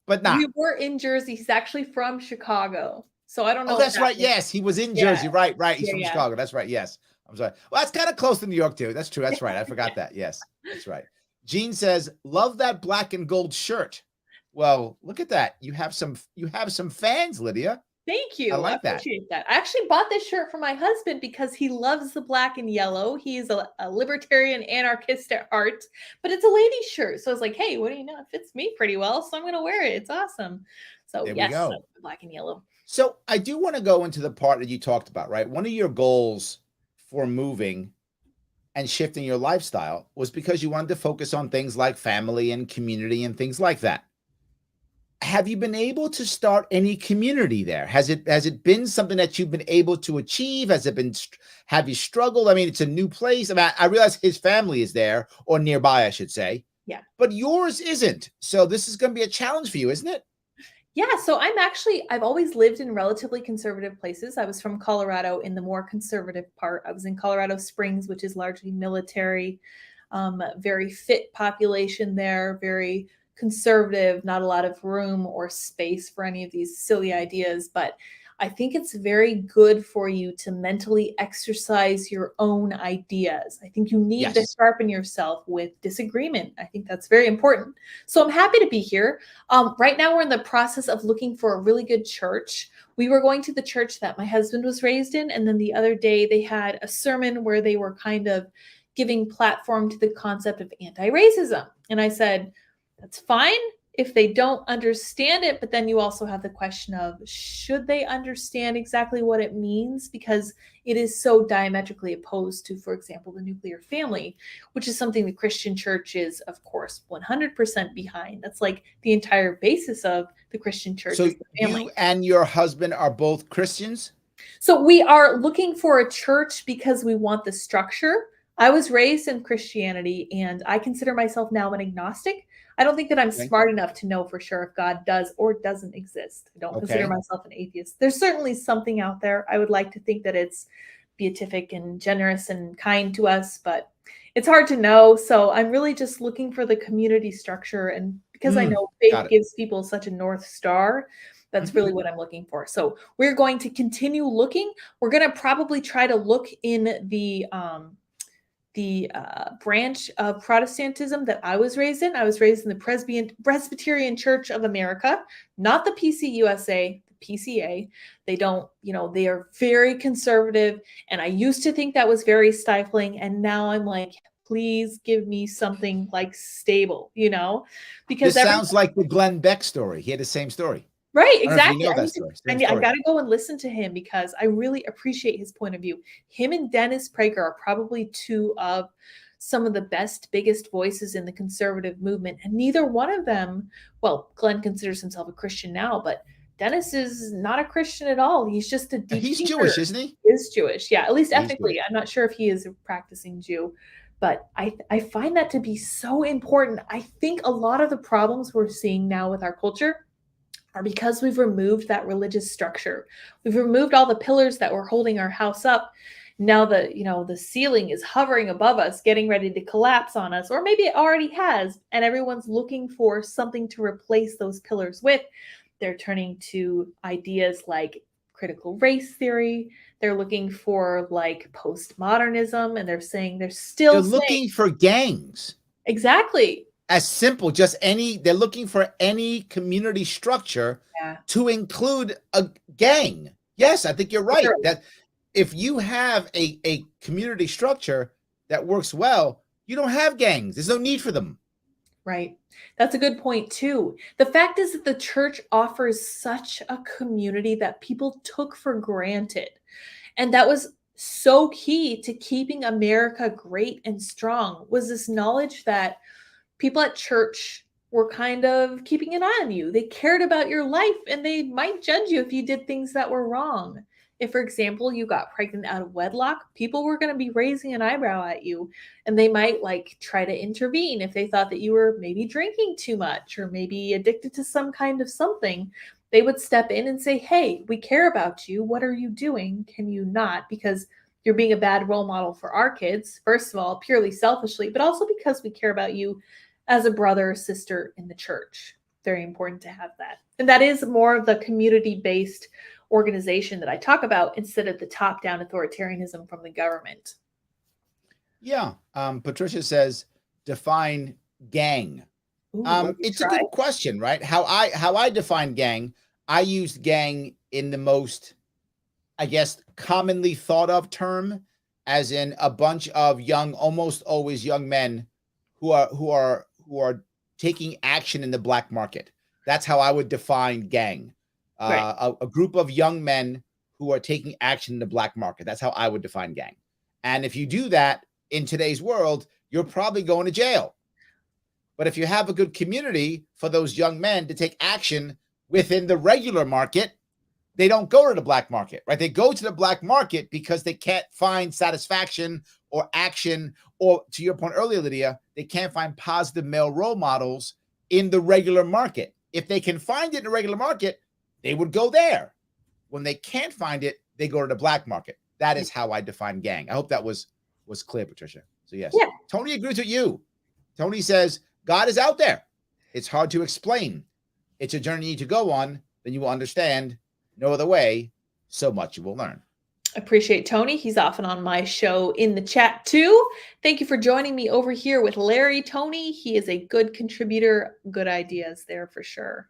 But not. We were in Jersey. He's actually from Chicago. So I don't know. Oh, that's right. Yes, he was in Jersey. Right. He's from Chicago. That's right. Yes. I'm sorry. Well, that's kind of close to New York, too. That's true. That's right. I forgot that. Yes, that's right. Gene says, love that black and gold shirt. Well, look at that. You have some fans, Lydia. Thank you. I like that. I appreciate that. I actually bought this shirt for my husband because he loves the black and yellow. He's a libertarian anarchist at heart, but it's a lady shirt. So I was like, hey, what do you know? It fits me pretty well, so I'm going to wear it. It's awesome. So there yes, we go. Black and yellow. So I do want to go into the part that you talked about, right? One of your goals for moving and shifting your lifestyle was because you wanted to focus on things like family and community and things like that. Have you been able to start any community there? Has it been something that you've been able to achieve? Have you struggled? I mean, it's a new place. I mean, I realize his family is there or nearby, I should say. Yeah. But yours isn't. So this is going to be a challenge for you, isn't it? Yeah. So I've always lived in relatively conservative places. I was from Colorado in the more conservative part. I was in Colorado Springs, which is largely military, very fit population there, very conservative, not a lot of room or space for any of these silly ideas. But I think it's very good for you to mentally exercise your own ideas. I think you need to sharpen yourself with disagreement. I think that's very important. So I'm happy to be here. Right now, we're in the process of looking for a really good church. We were going to the church that my husband was raised in. And then the other day they had a sermon where they were kind of giving platform to the concept of anti-racism. And I said, that's fine if they don't understand it, but then you also have the question of, should they understand exactly what it means? Because it is so diametrically opposed to, for example, the nuclear family, which is something the Christian church is, of course, 100% behind. That's like the entire basis of the Christian church. So is the family. You and your husband are both Christians? So we are looking for a church because we want the structure. I was raised in Christianity, and I consider myself now an agnostic. I don't think that I'm Okay. smart enough to know for sure if God does or doesn't exist. I don't consider Okay. myself an atheist. There's certainly something out there. I would like to think that it's beatific and generous and kind to us, but it's hard to know. So I'm really just looking for the community structure. And because I know faith Got it. gives people such a North Star, that's Mhm. really what I'm looking for. So we're going to continue looking. We're going to probably try to look in the branch of Protestantism that I was raised in. I was raised in the Presbyterian Church of America, not the PCUSA, the PCA. They don't, they are very conservative. And I used to think that was very stifling. And now I'm like, please give me something like stable, because This every sounds like the Glenn Beck story. He had the same story. right, I don't know if you exactly. know I that need to story. I Same need I story. gotta go and listen to him because I really appreciate his point of view. Him and Dennis Prager are probably two of some of the best, biggest voices in the conservative movement. And neither one of them, well, Glenn considers himself a Christian now, but Dennis is not a Christian at all. He's just a deep He's thinker. Jewish, isn't he? He is Jewish. Yeah, at least He's ethnically. Jewish. I'm not sure if he is a practicing Jew. But I find that to be so important. I think a lot of the problems we're seeing now with our culture are because we've removed that religious structure. We've removed all the pillars that were holding our house up. Now the ceiling is hovering above us, getting ready to collapse on us, or maybe it already has, and everyone's looking for something to replace those pillars with. They're turning to ideas like critical race theory. They're looking for like postmodernism, and they're They're still saying looking for gangs. exactly. As simple, they're looking for any community structure Yeah, to include a gang. yeah, Yes, I think you're right. literally. That if you have a community structure that works well, you don't have gangs. There's no need for them. Right. That's a good point, too. The fact is that the church offers such a community that people took for granted. And that was so key to keeping America great and strong was this knowledge that people at church were kind of keeping an eye on you. They cared about your life and they might judge you if you did things that were wrong. If, for example, you got pregnant out of wedlock, people were going to be raising an eyebrow at you and they might like try to intervene if they thought that you were maybe drinking too much or maybe addicted to some kind of something. They would step in and say, "Hey, we care about you. What are you doing? Can you not?" Because you're being a bad role model for our kids, first of all, purely selfishly, but also because we care about you as a brother or sister in the church. Very important to have that. And that is more of the community based organization that I talk about instead of the top down authoritarianism from the government. Yeah. Patricia says, define gang. Ooh, let me It's a try. good question, right? How I define gang, I used gang in the most, I guess, commonly thought of term, as in a bunch of young, almost always young men who are taking action in the black market. That's how I would define gang. Right. A group of young men who are taking action in the black market. That's how I would define gang. And if you do that in today's world, you're probably going to jail. But if you have a good community for those young men to take action within the regular market, they don't go to the black market, right? They go to the black market because they can't find satisfaction or action, or to your point earlier, Lydia, they can't find positive male role models in the regular market. If they can find it in the regular market, they would go there. When they can't find it, they go to the black market. That is how I define gang. I hope that was clear, Patricia. So yes, Yeah. Tony agrees with you. Tony says God is out there. It's hard to explain. It's a journey you need to go on. Then you will understand. No other way. So much you will learn. Appreciate Tony. He's often on my show in the chat too. Thank you for joining me over here with Larry Tony. He is a good contributor. Good ideas there for sure.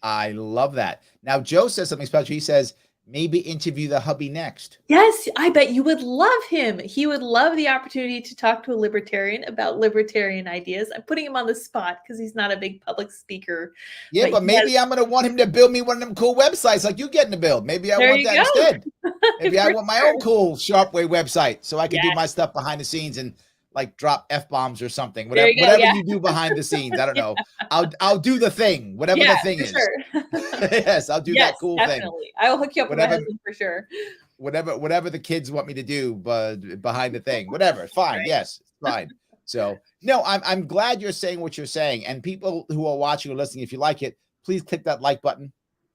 I love that. Now, Joe says something special. He says, maybe interview the hubby next. Yes, I bet you would love him. He would love the opportunity to talk to a libertarian about libertarian ideas. I'm putting him on the spot because he's not a big public speaker. Yeah, but maybe has, I'm going to want him to build me one of them cool websites like you getting to build. Maybe I there want you that go. instead. Maybe I want my sure. own cool Sharpway website so I can do Yes. my stuff behind the scenes and like drop F-bombs or something. There Whatever, you go, yeah. you do behind the scenes. I don't know. I'll do the thing, whatever the thing for is. Sure. Yes, I'll do that cool definitely. thing. I will hook you up with my husband for sure. Whatever the kids want me to do, but behind the thing, whatever, fine. Right. Yes, fine. So no, I'm glad you're saying what you're saying. And people who are watching or listening, if you like it, please click that like button.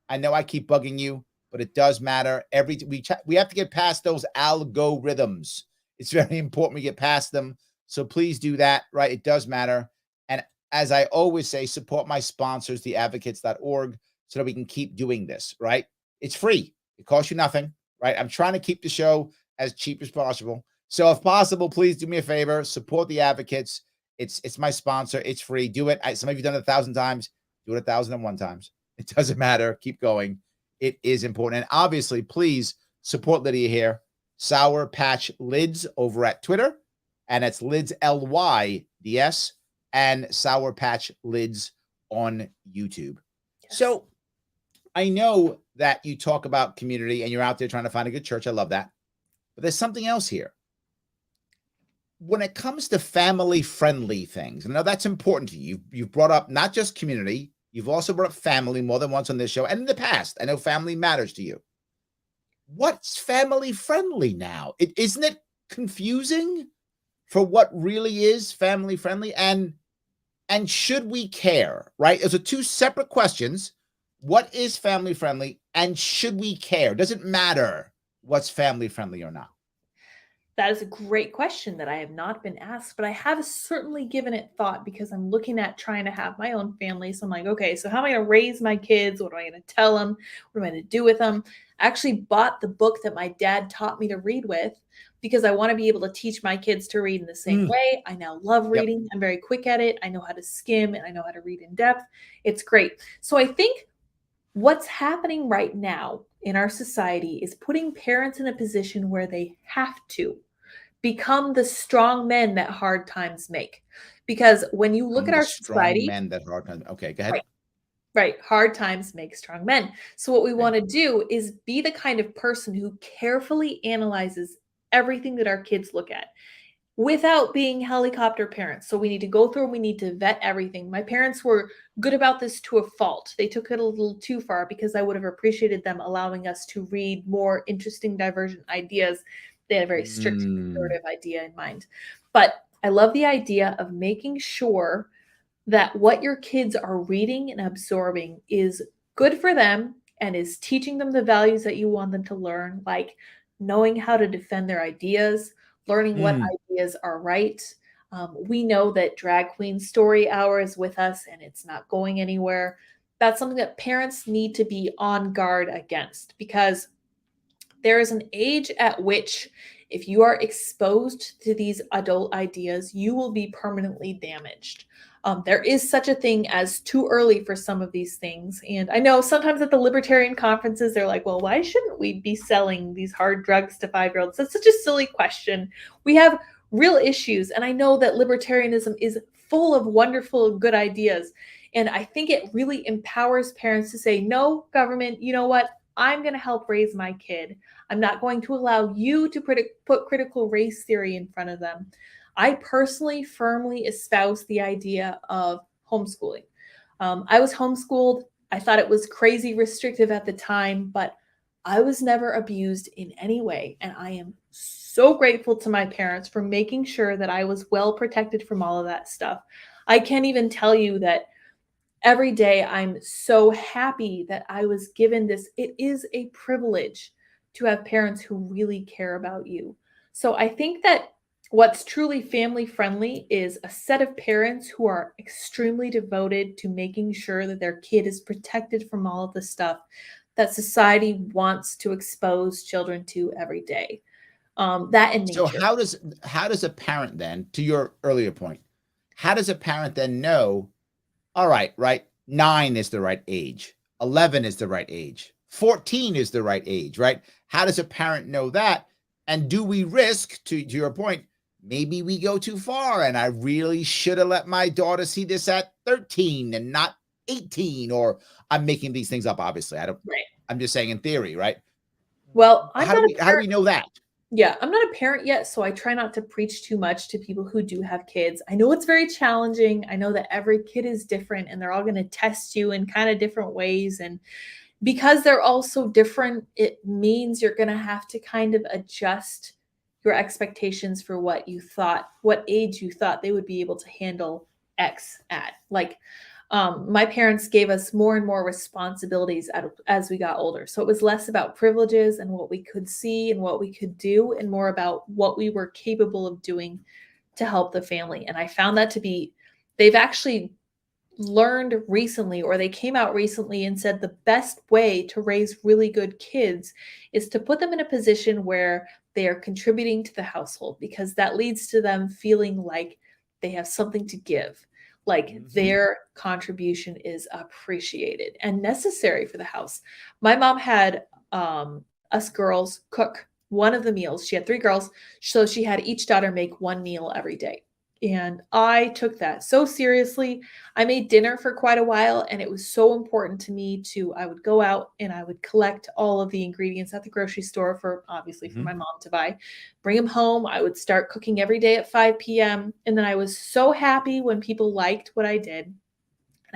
I know I keep bugging you, but it does matter. We have to get past those algorithms. It's very important we get past them. So please do that, right? It does matter. And as I always say, support my sponsors, theadvocates.org, so that we can keep doing this, right? It's free. It costs you nothing, right? I'm trying to keep the show as cheap as possible. So if possible, please do me a favor, support the advocates. It's my sponsor. It's free. Do it. Some of you have done it 1,000 times. Do it 1,001 times. It doesn't matter. Keep going. It is important. And obviously, please support Lydia here. Sour Patch Lids over at Twitter. And it's Lids, LYDS, and Sour Patch Lids on YouTube. Yes. So I know that you talk about community and you're out there trying to find a good church. I love that. But there's something else here. When it comes to family-friendly things, I know that's important to you. You've brought up not just community, you've also brought up family more than once on this show and in the past. I know family matters to you. What's family-friendly now? Isn't it confusing for what really is family-friendly? And should we care, right? Those are two separate questions. What is family-friendly and should we care? Does it matter what's family-friendly or not? That is a great question that I have not been asked, but I have certainly given it thought because I'm looking at trying to have my own family. So I'm like, okay, so how am I going to raise my kids? What am I going to tell them? What am I going to do with them? I actually bought the book that my dad taught me to read with because I want to be able to teach my kids to read in the same way. I now love Yep. reading. I'm very quick at it. I know how to skim and I know how to read in depth. It's great. So I think what's happening right now in our society is putting parents in a position where they have to become the strong men that hard times make. Because when you look at The our strong society, men that hard times. Okay, go ahead. right, hard times make strong men. So what we want to do is be the kind of person who carefully analyzes everything that our kids look at without being helicopter parents. So we need to go through and we need to vet everything. My parents were good about this to a fault. They took it a little too far because I would have appreciated them allowing us to read more interesting, divergent ideas. They had a very strict conservative idea in mind. But I love the idea of making sure that what your kids are reading and absorbing is good for them and is teaching them the values that you want them to learn, like knowing how to defend their ideas, learning what ideas are right. We know that Drag Queen Story Hour is with us and it's not going anywhere. That's something that parents need to be on guard against because there is an age at which, if you are exposed to these adult ideas, you will be permanently damaged. There is such a thing as too early for some of these things. And I know sometimes at the libertarian conferences, they're like, well, why shouldn't we be selling these hard drugs to 5-year-olds? That's such a silly question. We have real issues. And I know that libertarianism is full of wonderful, good ideas. And I think it really empowers parents to say, no, government, you know what? I'm going to help raise my kid. I'm not going to allow you to put critical race theory in front of them. I personally firmly espouse the idea of homeschooling. I was homeschooled. I thought it was crazy restrictive at the time, but I was never abused in any way. And I am so grateful to my parents for making sure that I was well protected from all of that stuff. I can't even tell you that every day I'm so happy that I was given this. It is a privilege to have parents who really care about you. So I think that what's truly family friendly is a set of parents who are extremely devoted to making sure that their kid is protected from all of the stuff that society wants to expose children to every day. That in So nature. how does a parent then, to your earlier point, how does a parent then know, all right, 9 is the right age, 11 is the right age, 14 is the right age, right? How does a parent know that? And do we risk, to your point, maybe we go too far and I really should have let my daughter see this at 13 and not 18, or I'm making these things up, obviously. Right. I'm just saying in theory, right? Well, I'm How not do a we parent. know that? Yeah, I'm not a parent yet, so I try not to preach too much to people who do have kids. I know it's very challenging. I know that every kid is different and they're all going to test you in kind of different ways. And because they're all so different, it means you're going to have to kind of adjust your expectations for what you thought, what age you thought they would be able to handle X at. Like, my parents gave us more and more responsibilities as we got older. So it was less about privileges and what we could see and what we could do, and more about what we were capable of doing to help the family. And I found that to be, they've actually learned recently, or they came out recently and said the best way to raise really good kids is to put them in a position where they are contributing to the household, because that leads to them feeling like they have something to give, like their contribution is appreciated and necessary for the house. My mom had us girls cook one of the meals. She had 3 girls, so she had each daughter make one meal every day. And I took that so seriously. I made dinner for quite a while, and it was so important to me to, I would go out and I would collect all of the ingredients at the grocery store, for obviously for my mom to buy, bring them home. I would start cooking every day at 5 p.m. And then I was so happy when people liked what I did. And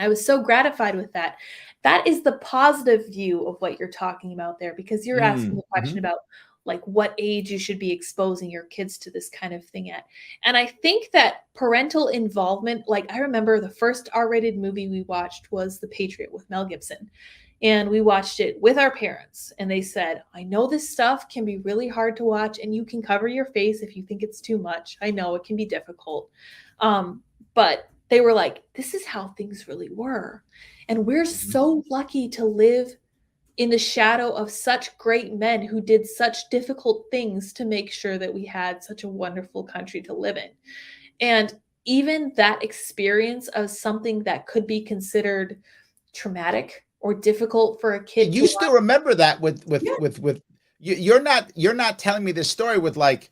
I was so gratified with that. That is the positive view of what you're talking about there, because you're asking the question about like what age you should be exposing your kids to this kind of thing at. And I think that parental involvement, like I remember the first R-rated movie we watched was The Patriot with Mel Gibson. And we watched it with our parents, and they said, I know this stuff can be really hard to watch, and you can cover your face if you think it's too much. I know it can be difficult. But they were like, this is how things really were. And we're so lucky to live in the shadow of such great men who did such difficult things to make sure that we had such a wonderful country to live in. And even that experience of something that could be considered traumatic or difficult for a kid you still remember that with you're not telling me this story with like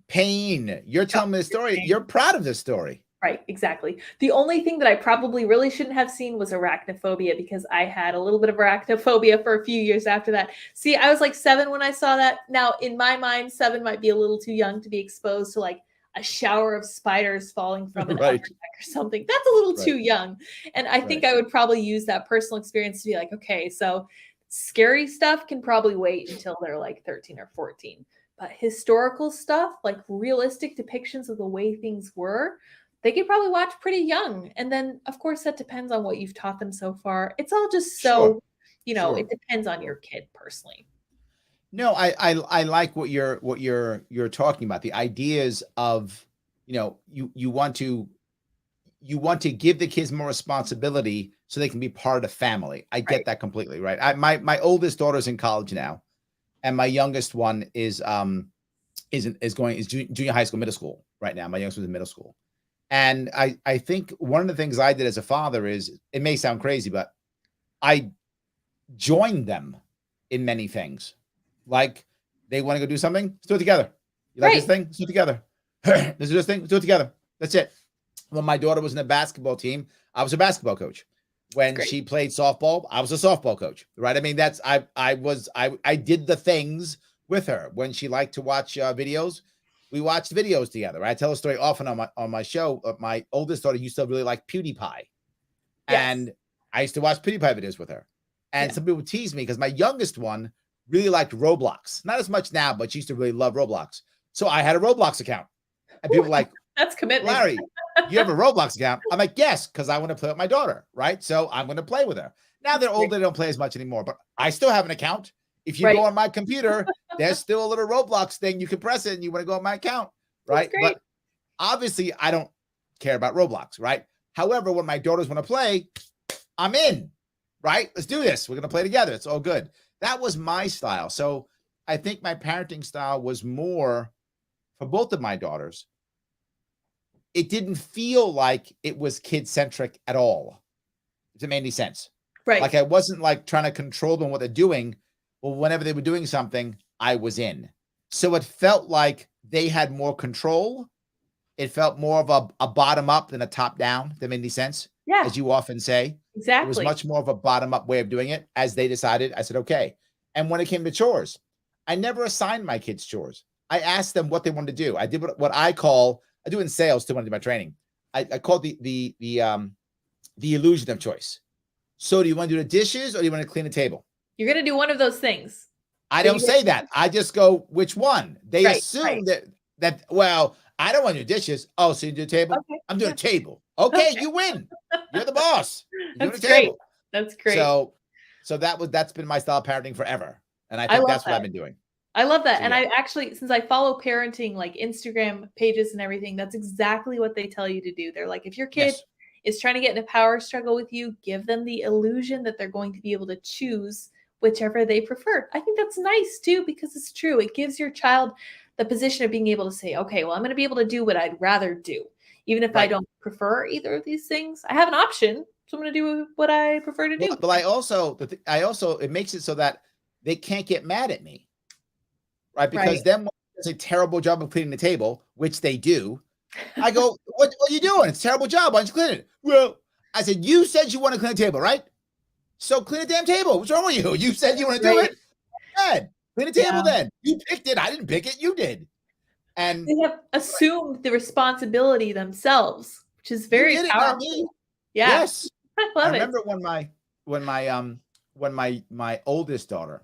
pain. You're telling me the story. You're proud of this story. Right, exactly. The only thing that I probably really shouldn't have seen was arachnophobia, because I had a little bit of arachnophobia for a few years after that. See, I was like 7 when I saw that. Now, in my mind, 7 might be a little too young to be exposed to like a shower of spiders falling from an upper deck or something. That's a little too young. And I think I would probably use that personal experience to be like, okay, so scary stuff can probably wait until they're like 13 or 14. But historical stuff, like realistic depictions of the way things were, they could probably watch pretty young. And then, of course, that depends on what you've taught them so far. It's all just so, it depends on your kid personally. No, I like what you're talking about. The ideas of, you want to give the kids more responsibility so they can be part of the family. I get that completely, right? My oldest daughter's in college now, and my youngest one is junior high school, middle school right now. My youngest one's in middle school. And I think one of the things I did as a father is, it may sound crazy, but I joined them in many things. Like, they want to go do something, let's do it together. You like this thing? Let's do it together. Let's do this thing, let's do it together. That's it. When my daughter was in a basketball team, I was a basketball coach. When she played softball, I was a softball coach, right? I mean, I did the things with her. When she liked to watch videos, we watched videos together. I tell a story often on my show. My oldest daughter used to really like PewDiePie. And I used to watch PewDiePie videos with her. And some people tease me because my youngest one really liked Roblox. Not as much now, but she used to really love Roblox. So I had a Roblox account. And people were like, that's commitment. Larry, you have a Roblox account? I'm like, yes, because I want to play with my daughter, right? So I'm going to play with her. Now they're older, they don't play as much anymore, but I still have an account. If you go on my computer, there's still a little Roblox thing. You can press it and you want to go on my account, right? But obviously, I don't care about Roblox, right? However, when my daughters want to play, I'm in, right? Let's do this. We're going to play together. It's all good. That was my style. So I think my parenting style was more for both of my daughters. It didn't feel like it was kid-centric at all. If it made any sense. Right. Like, I wasn't like trying to control them what they're doing. Well, whenever they were doing something, I was in. So it felt like they had more control. It felt more of a bottom up than a top down. That made any sense? Yeah. As you often say. Exactly. It was much more of a bottom up way of doing it. As they decided, I said, okay. And when it came to chores, I never assigned my kids chores. I asked them what they wanted to do. I did what I do in sales too when I do my training. I call the illusion of choice. So do you want to do the dishes or do you want to clean the table? You're going to do one of those things. I Are don't you say that. I just go, which one? They right, right. assume that well, I don't want to do dishes. Oh, so you do the table? Okay, I'm doing yeah, a table. Okay, okay. you win. You're the boss. You're doing That's a great. table. That's great. So that's been my style of parenting forever. And I I think love that's what I've that. been doing. I love that, So and yeah. I actually since I follow parenting, like, Instagram pages and everything, that's exactly what they tell you to do. They're like, "If your kid Yes. is trying to get in a power struggle with you, give them the illusion that they're going to be able to choose whichever they prefer." I think that's nice too because it's true. It gives your child the position of being able to say, "Okay, well, I'm gonna be able to do what I'd rather do. Even if I Right. don't prefer either of these things, I have an option, so I'm gonna do what I prefer to Well, do." but I also it makes it so that they can't get mad at me, right? Because Right. then when does a terrible job of cleaning the table, which they do, I go, what are you doing? It's a terrible job. Why don't you clean it? Well, I said, you said you want to clean the table, right? So clean the damn table. What's wrong with you? You said you want to do Right. it? Good. Clean the table Yeah. then. You picked it. I didn't pick it. You did. And They have assumed the responsibility themselves, which is you very did it, not me. powerful. Yeah, Yes. I I love it. remember when my oldest daughter,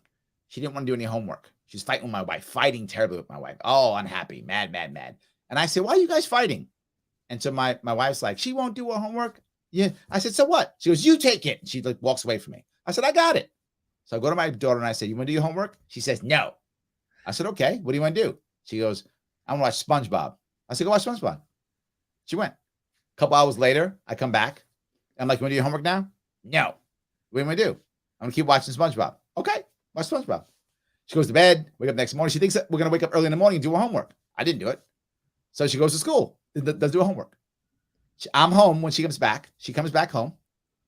she didn't want to do any homework. She's fighting with my wife, fighting terribly with my wife. Oh, unhappy, mad, mad, mad. And I said, why are you guys fighting? And so my wife's like, she won't do her homework. Yeah. I said, so what? She goes, you take it. She like walks away from me. I said, I got it. So I go to my daughter and I said, you want to do your homework? She says, no. I said, okay, what do you want to do? She goes, I want to watch SpongeBob. I said, go watch SpongeBob. She went. A couple hours later, I come back. I'm like, you want to do your homework now? No. What do you want to do? I'm going to keep watching SpongeBob. Okay, watch SpongeBob. She goes to bed, wake up next morning. She thinks that we're going to wake up early in the morning and do her homework. I didn't do it. So she goes to school, does do her homework. I'm home when she comes back. She comes back home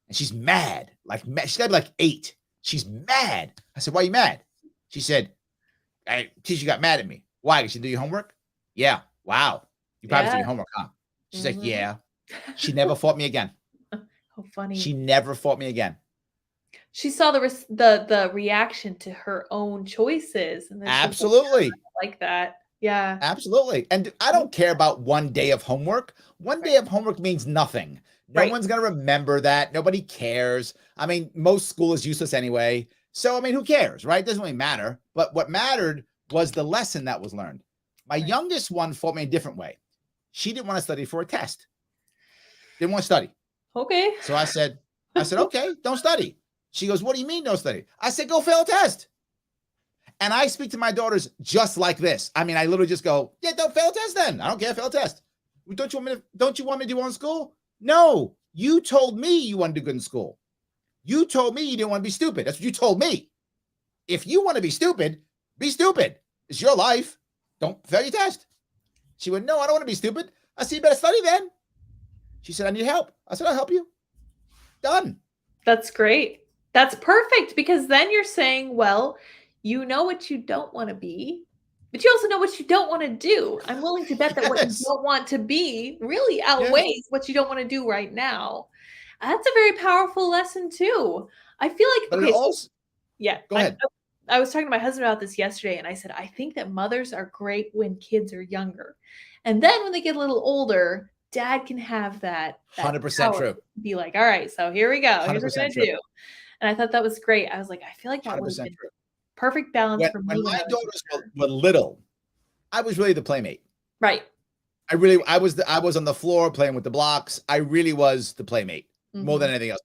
and she's mad. Like, she's got to be like 8. She's mad. I said, why are you mad? She said, teacher got mad at me. Why? Did she do your homework? Yeah. Wow. You probably did Yeah. your homework, huh? She's like, Mhm. yeah. She never fought me again. How funny. She never fought me again. She saw the reaction to her own choices, and then she was like, Absolutely. "I like that." Yeah. Absolutely. And I don't care about one day of homework. One day Right. of homework means nothing. No Right. one's going to remember that. Nobody cares. I mean, most school is useless anyway. So, I mean, who cares, right? It doesn't really matter. But what mattered was the lesson that was learned. My Right. youngest one fought me a different way. She didn't want to study for a test. Didn't want to study. Okay. So I said, okay, don't study. She goes, what do you mean don't study? I said, go fail a test. And I speak to my daughters just like this. I mean, I literally just go, yeah, don't fail a test then. I don't care, fail a test. Don't you want me to do well in school? No, you told me you want to do good in school. You told me you didn't want to be stupid. That's what you told me. If you want to be stupid, be stupid. It's your life. Don't fail your test. She went, no, I don't want to be stupid. I said, you better study then. She said, I need help. I said, I'll help you. Done. That's great. That's perfect because then you're saying, well, you know what you don't want to be, but you also know what you don't want to do. I'm willing to bet that what you Yes. don't want to be really Yes. outweighs what you don't want to do right now. That's a very powerful lesson too. I feel like But it okay, so also, yeah, go ahead. I was talking to my husband about this yesterday, and I said, I think that mothers are great when kids are younger. And then when they get a little older, dad can have that 100% power true. to be like, all right, so here we go. Here's what we're 100% gonna true. do. And I thought that was great. I was like, I feel like that would have 100% been true. perfect balance for When me when my I was daughters were little, I was really the playmate. right. I was on the floor playing with the blocks. I really was the playmate more than Mhm. anything else.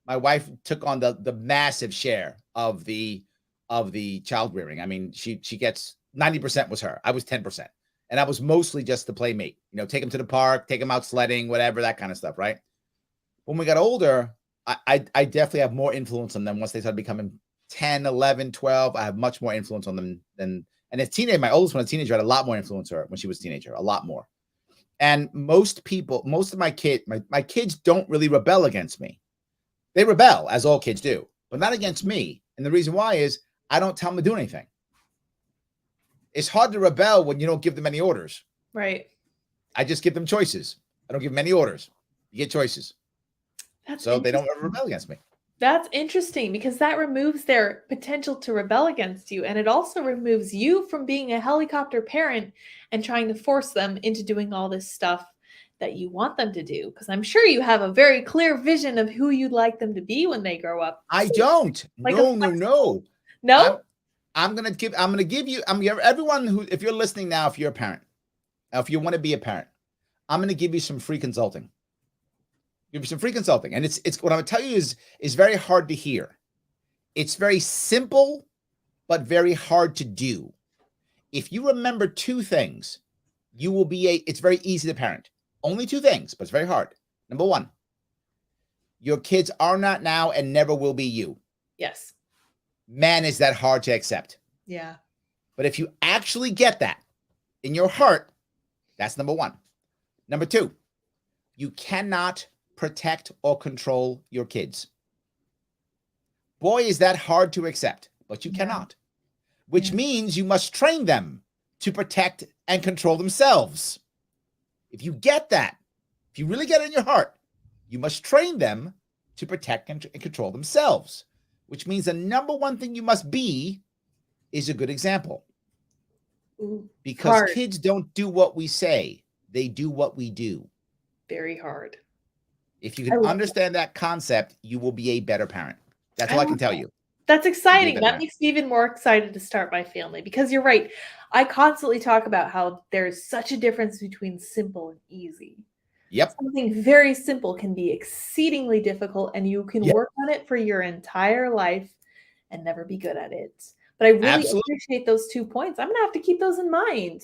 My wife took on the massive share of the child rearing. I mean, she gets 90% was her. I was 10%. And I was mostly just the playmate. You know, take them to the park, take them out sledding, whatever, that kind of stuff, right? When we got older, I definitely have more influence on them once they started becoming 10, 11, 12. I have much more influence on them than, and as teenager, my oldest one, a teenager, had a lot more influence on her when she was a teenager, a lot more. And most of my kids don't really rebel against me. They rebel, as all kids do, but not against me. And the reason why is I don't tell them to do anything. It's hard to rebel when you don't give them any orders. Right. I just give them choices. I don't give them any orders. You get choices. That's So they don't ever interesting. rebel against me. That's interesting because that removes their potential to rebel against you. And it also removes you from being a helicopter parent and trying to force them into doing all this stuff that you want them to do. Because I'm sure you have a very clear vision of who you'd like them to be when they grow up. I don't. Like a No, no, flexible. no. I'm No? I'm gonna give you. Everyone who, if you're listening now, if you're a parent, if you want to be a parent, I'm gonna give you some free consulting. Give you some free consulting, and it's what I'm gonna tell you is very hard to hear. It's very simple, but very hard to do. If you remember two things, you will be it's very easy to parent. Only two things, but it's very hard. Number one, your kids are not now and never will be you. Yes. Man, is that hard to accept. Yeah. But if you actually get that in your heart, that's number one. Number two, you cannot protect or control your kids. Boy, is that hard to accept, but you cannot. Which means you must train them to protect and control themselves. If you get that, if you really get it in your heart, you must train them to protect and control themselves, which means the number one thing you must be is a good example. Ooh, because hard. Kids don't do what we say, they do what we do. Very hard. If you can understand that concept, you will be a better parent. That's all I can tell you. That's exciting. That makes me even more excited to start my family, because you're right. I constantly talk about how there's such a difference between simple and easy. Yep. Something very simple can be exceedingly difficult, and you can work on it for your entire life and never be good at it. But I really appreciate those 2 points. I'm going to have to keep those in mind.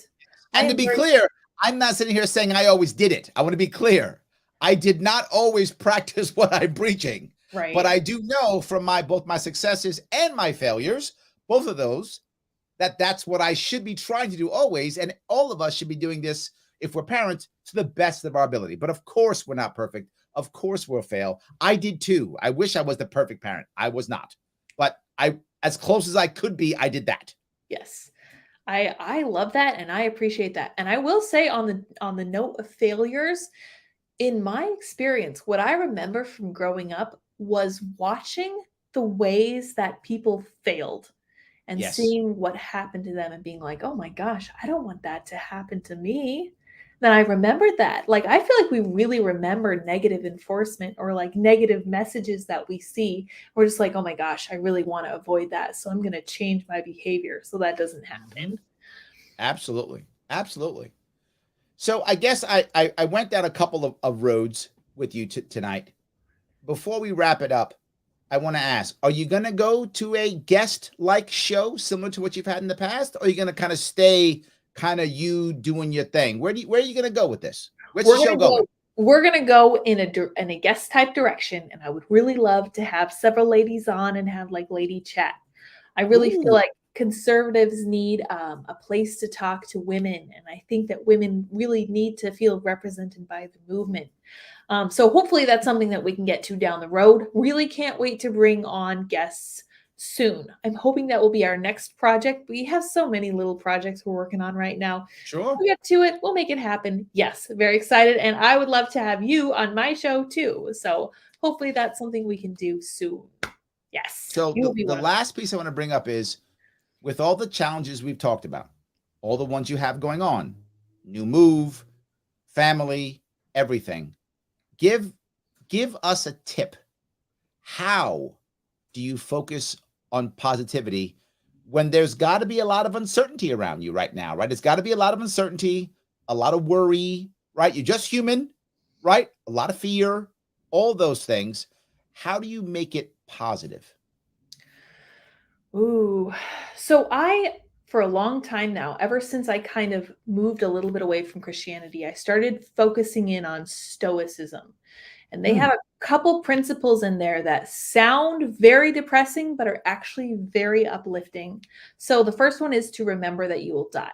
And to be clear, I'm not sitting here saying I always did it. I want to be clear. I did not always practice what I'm preaching. Right. But I do know from both my successes and my failures, both of those, that's what I should be trying to do always. And all of us should be doing this, if we're parents, to the best of our ability. But of course, we're not perfect. Of course, we'll fail. I did too. I wish I was the perfect parent. I was not. But as close as I could be, I did that. Yes. I love that, and I appreciate that. And I will say, on the note of failures, in my experience, what I remember from growing up was watching the ways that people failed and seeing what happened to them and being like, oh my gosh, I don't want that to happen to me. Then I remembered that. Like, I feel like we really remember negative enforcement or like negative messages that we see. We're just like, oh my gosh, I really want to avoid that. So I'm going to change my behavior so that doesn't happen. Absolutely. Absolutely. So I guess I went down a couple of roads with you tonight. Before we wrap it up, I want to ask, are you going to go to a guest-like show similar to what you've had in the past? Or are you going to kind of stay kind of you doing your thing? Where are you going to go with this? Where's the show going? We're going to go in a guest type direction. And I would really love to have several ladies on and have like lady chat. I really feel like conservatives need a place to talk to women. And I think that women really need to feel represented by the movement. So hopefully that's something that we can get to down the road. Really can't wait to bring on guests soon. I'm hoping that will be our next project. We have so many little projects we're working on right now. Sure. We'll get to it. We'll make it happen. Yes, very excited. And I would love to have you on my show too. So hopefully that's something we can do soon. Yes. So the last piece I want to bring up is, with all the challenges we've talked about, all the ones you have going on, new move, family, everything, give us a tip. How do you focus on positivity when there's got to be a lot of uncertainty around you right now, right? It's got to be a lot of uncertainty, a lot of worry, right? You're just human, right? A lot of fear, all those things. How do you make it positive? Ooh, so for a long time now, ever since I kind of moved a little bit away from Christianity, I started focusing in on Stoicism. And they have a couple principles in there that sound very depressing, but are actually very uplifting. So the first one is to remember that you will die.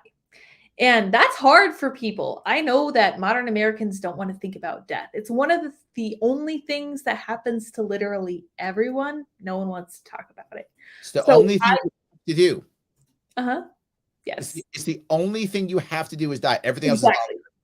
And that's hard for people. I know that modern Americans don't want to think about death. It's one of the only things that happens to literally everyone. No one wants to talk about it. It's the only thing you have to do. Yes. It's the only thing you have to do is die. Everything else is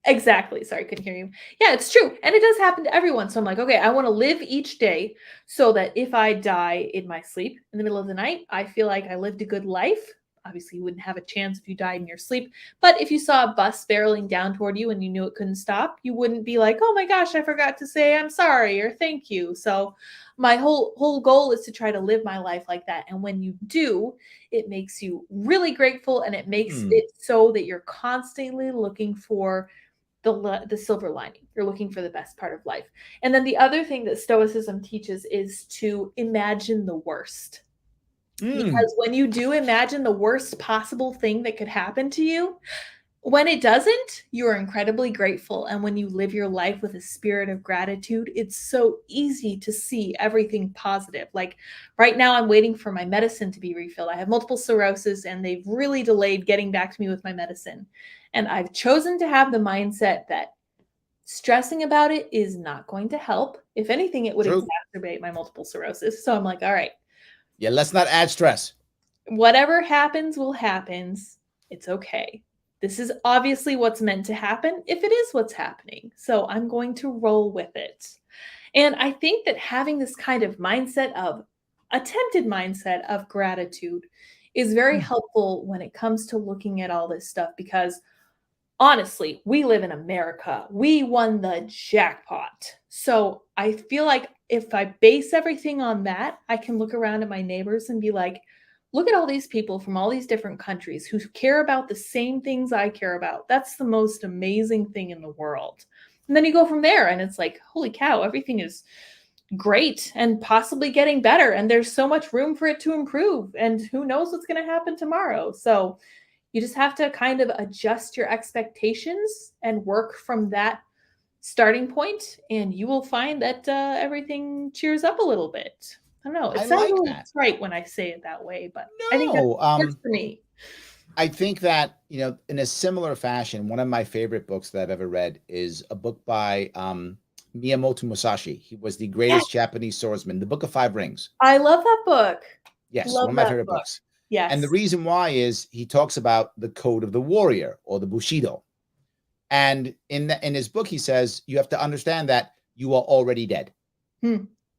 Exactly. Sorry, I couldn't hear you. Yeah, it's true. And it does happen to everyone. So I'm like, okay, I want to live each day so that if I die in my sleep in the middle of the night, I feel like I lived a good life. obviously you wouldn't have a chance if you died in your sleep. But if you saw a bus barreling down toward you and you knew it couldn't stop, you wouldn't be like, oh my gosh, I forgot to say I'm sorry or thank you. So my whole goal is to try to live my life like that. And when you do, it makes you really grateful, and it makes it so that you're constantly looking for the silver lining. You're looking for the best part of life. And then the other thing that Stoicism teaches is to imagine the worst. Because when you do imagine the worst possible thing that could happen to you, when it doesn't, you are incredibly grateful. And when you live your life with a spirit of gratitude, it's so easy to see everything positive. Like right now, I'm waiting for my medicine to be refilled. I have multiple sclerosis, and they've really delayed getting back to me with my medicine. And I've chosen to have the mindset that stressing about it is not going to help. If anything, it would exacerbate my multiple sclerosis. So I'm like, all right. Yeah, let's not add stress. Whatever happens will happen. It's okay. This is obviously what's meant to happen if it is what's happening. So I'm going to roll with it. And I think that having this kind of attempted mindset of gratitude is very helpful when it comes to looking at all this stuff, because honestly, we live in America. We won the jackpot. So I feel like if I base everything on that, I can look around at my neighbors and be like, look at all these people from all these different countries who care about the same things I care about. That's the most amazing thing in the world. And then you go from there, and it's like, holy cow, everything is great and possibly getting better. And there's so much room for it to improve. And who knows what's going to happen tomorrow. So you just have to kind of adjust your expectations and work from that starting point, and you will find that everything cheers up a little bit. I don't know. It sounds a little trite when I say it that way, but I think that works for me. I think that, in a similar fashion, one of my favorite books that I've ever read is a book by Miyamoto Musashi. He was the greatest Japanese swordsman, The Book of Five Rings. I love that book. Yes, one of my favorite books. Yes. And the reason why is he talks about the code of the warrior, or the Bushido. And in his book, he says, you have to understand that you are already dead.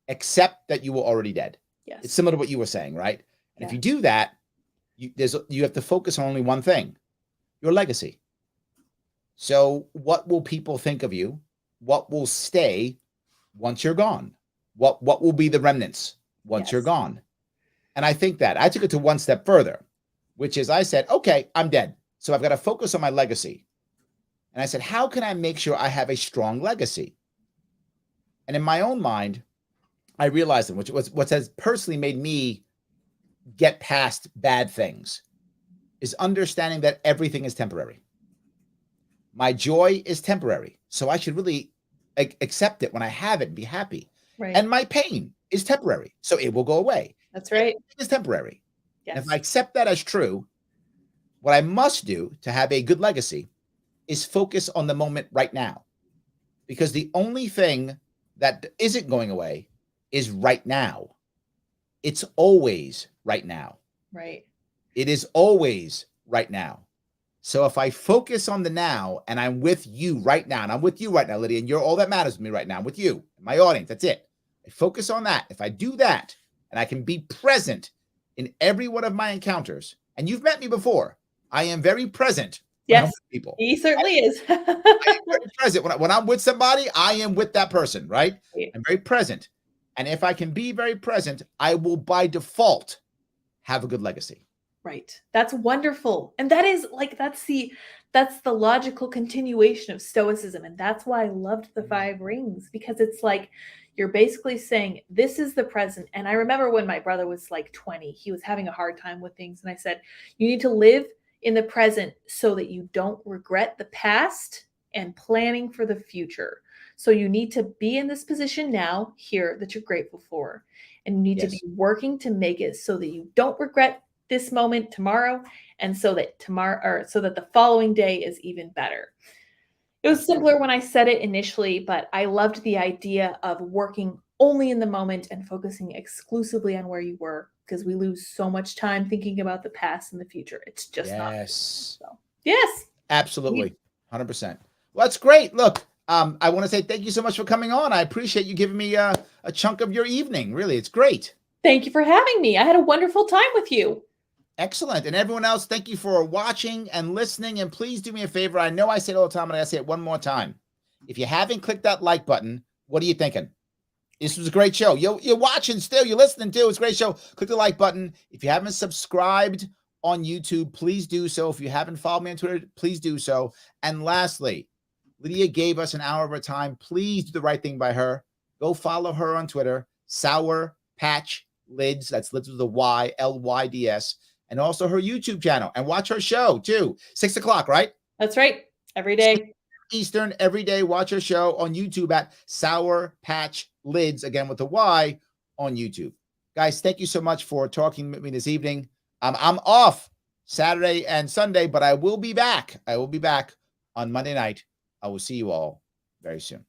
Accept that you were already dead. Yes. It's similar to what you were saying, right? And if you do that, you have to focus on only one thing: your legacy. So what will people think of you? What will stay once you're gone? What will be the remnants once you're gone? And I think that I took it to one step further, which is I said, okay, I'm dead. So I've got to focus on my legacy. And I said, how can I make sure I have a strong legacy? And in my own mind, I realized that what has personally made me get past bad things is understanding that everything is temporary. My joy is temporary. So I should really accept it when I have it and be happy. Right. And my pain is temporary. So it will go away. That's right. It's temporary. Yes. And if I accept that as true, what I must do to have a good legacy is focus on the moment right now. Because the only thing that isn't going away is right now. It's always right now. Right. It is always right now. So if I focus on the now, and I'm with you right now, and I'm with you right now, Lydia, and you're all that matters to me right now. I'm with you, my audience. That's it. I focus on that. If I do that, and I can be present in every one of my encounters, and you've met me before, I am very present. Yes, people. He certainly is. I am very present. When I'm with somebody, I am with that person, right? I'm very present. And if I can be very present, I will by default have a good legacy. Right. That's wonderful. And that is like, that's the logical continuation of Stoicism. And that's why I loved the Five Rings, because it's like, you're basically saying, this is the present. And I remember when my brother was like 20, he was having a hard time with things. And I said, you need to live in the present so that you don't regret the past and planning for the future. So you need to be in this position now here that you're grateful for. And you need to be working to make it so that you don't regret this moment tomorrow, and so that the following day is even better. It was simpler when I said it initially, but I loved the idea of working only in the moment and focusing exclusively on where you were, because we lose so much time thinking about the past and the future. It's just not. So, yes. Absolutely. 100%. Well, that's great. Look, I want to say thank you so much for coming on. I appreciate you giving me a chunk of your evening. Really, it's great. Thank you for having me. I had a wonderful time with you. Excellent. And everyone else, thank you for watching and listening. And please do me a favor. I know I say it all the time, but I gotta say it one more time. If you haven't clicked that like button, what are you thinking? This was a great show. You're watching still. You're listening too. It's a great show. Click the like button. If you haven't subscribed on YouTube, please do so. If you haven't followed me on Twitter, please do so. And lastly, Lydia gave us an hour of her time. Please do the right thing by her. Go follow her on Twitter, Sour Patch Lids. That's Lids with a Y, Lyds. And also her YouTube channel. And watch her show too. 6 o'clock, right? That's right. Every day. Eastern, every day. Watch her show on YouTube at Sour Patch Lids, again with the Y, on YouTube. Guys, thank you so much for talking with me this evening. I'm off Saturday and Sunday, but I will be back. I will be back on Monday night. I will see you all very soon.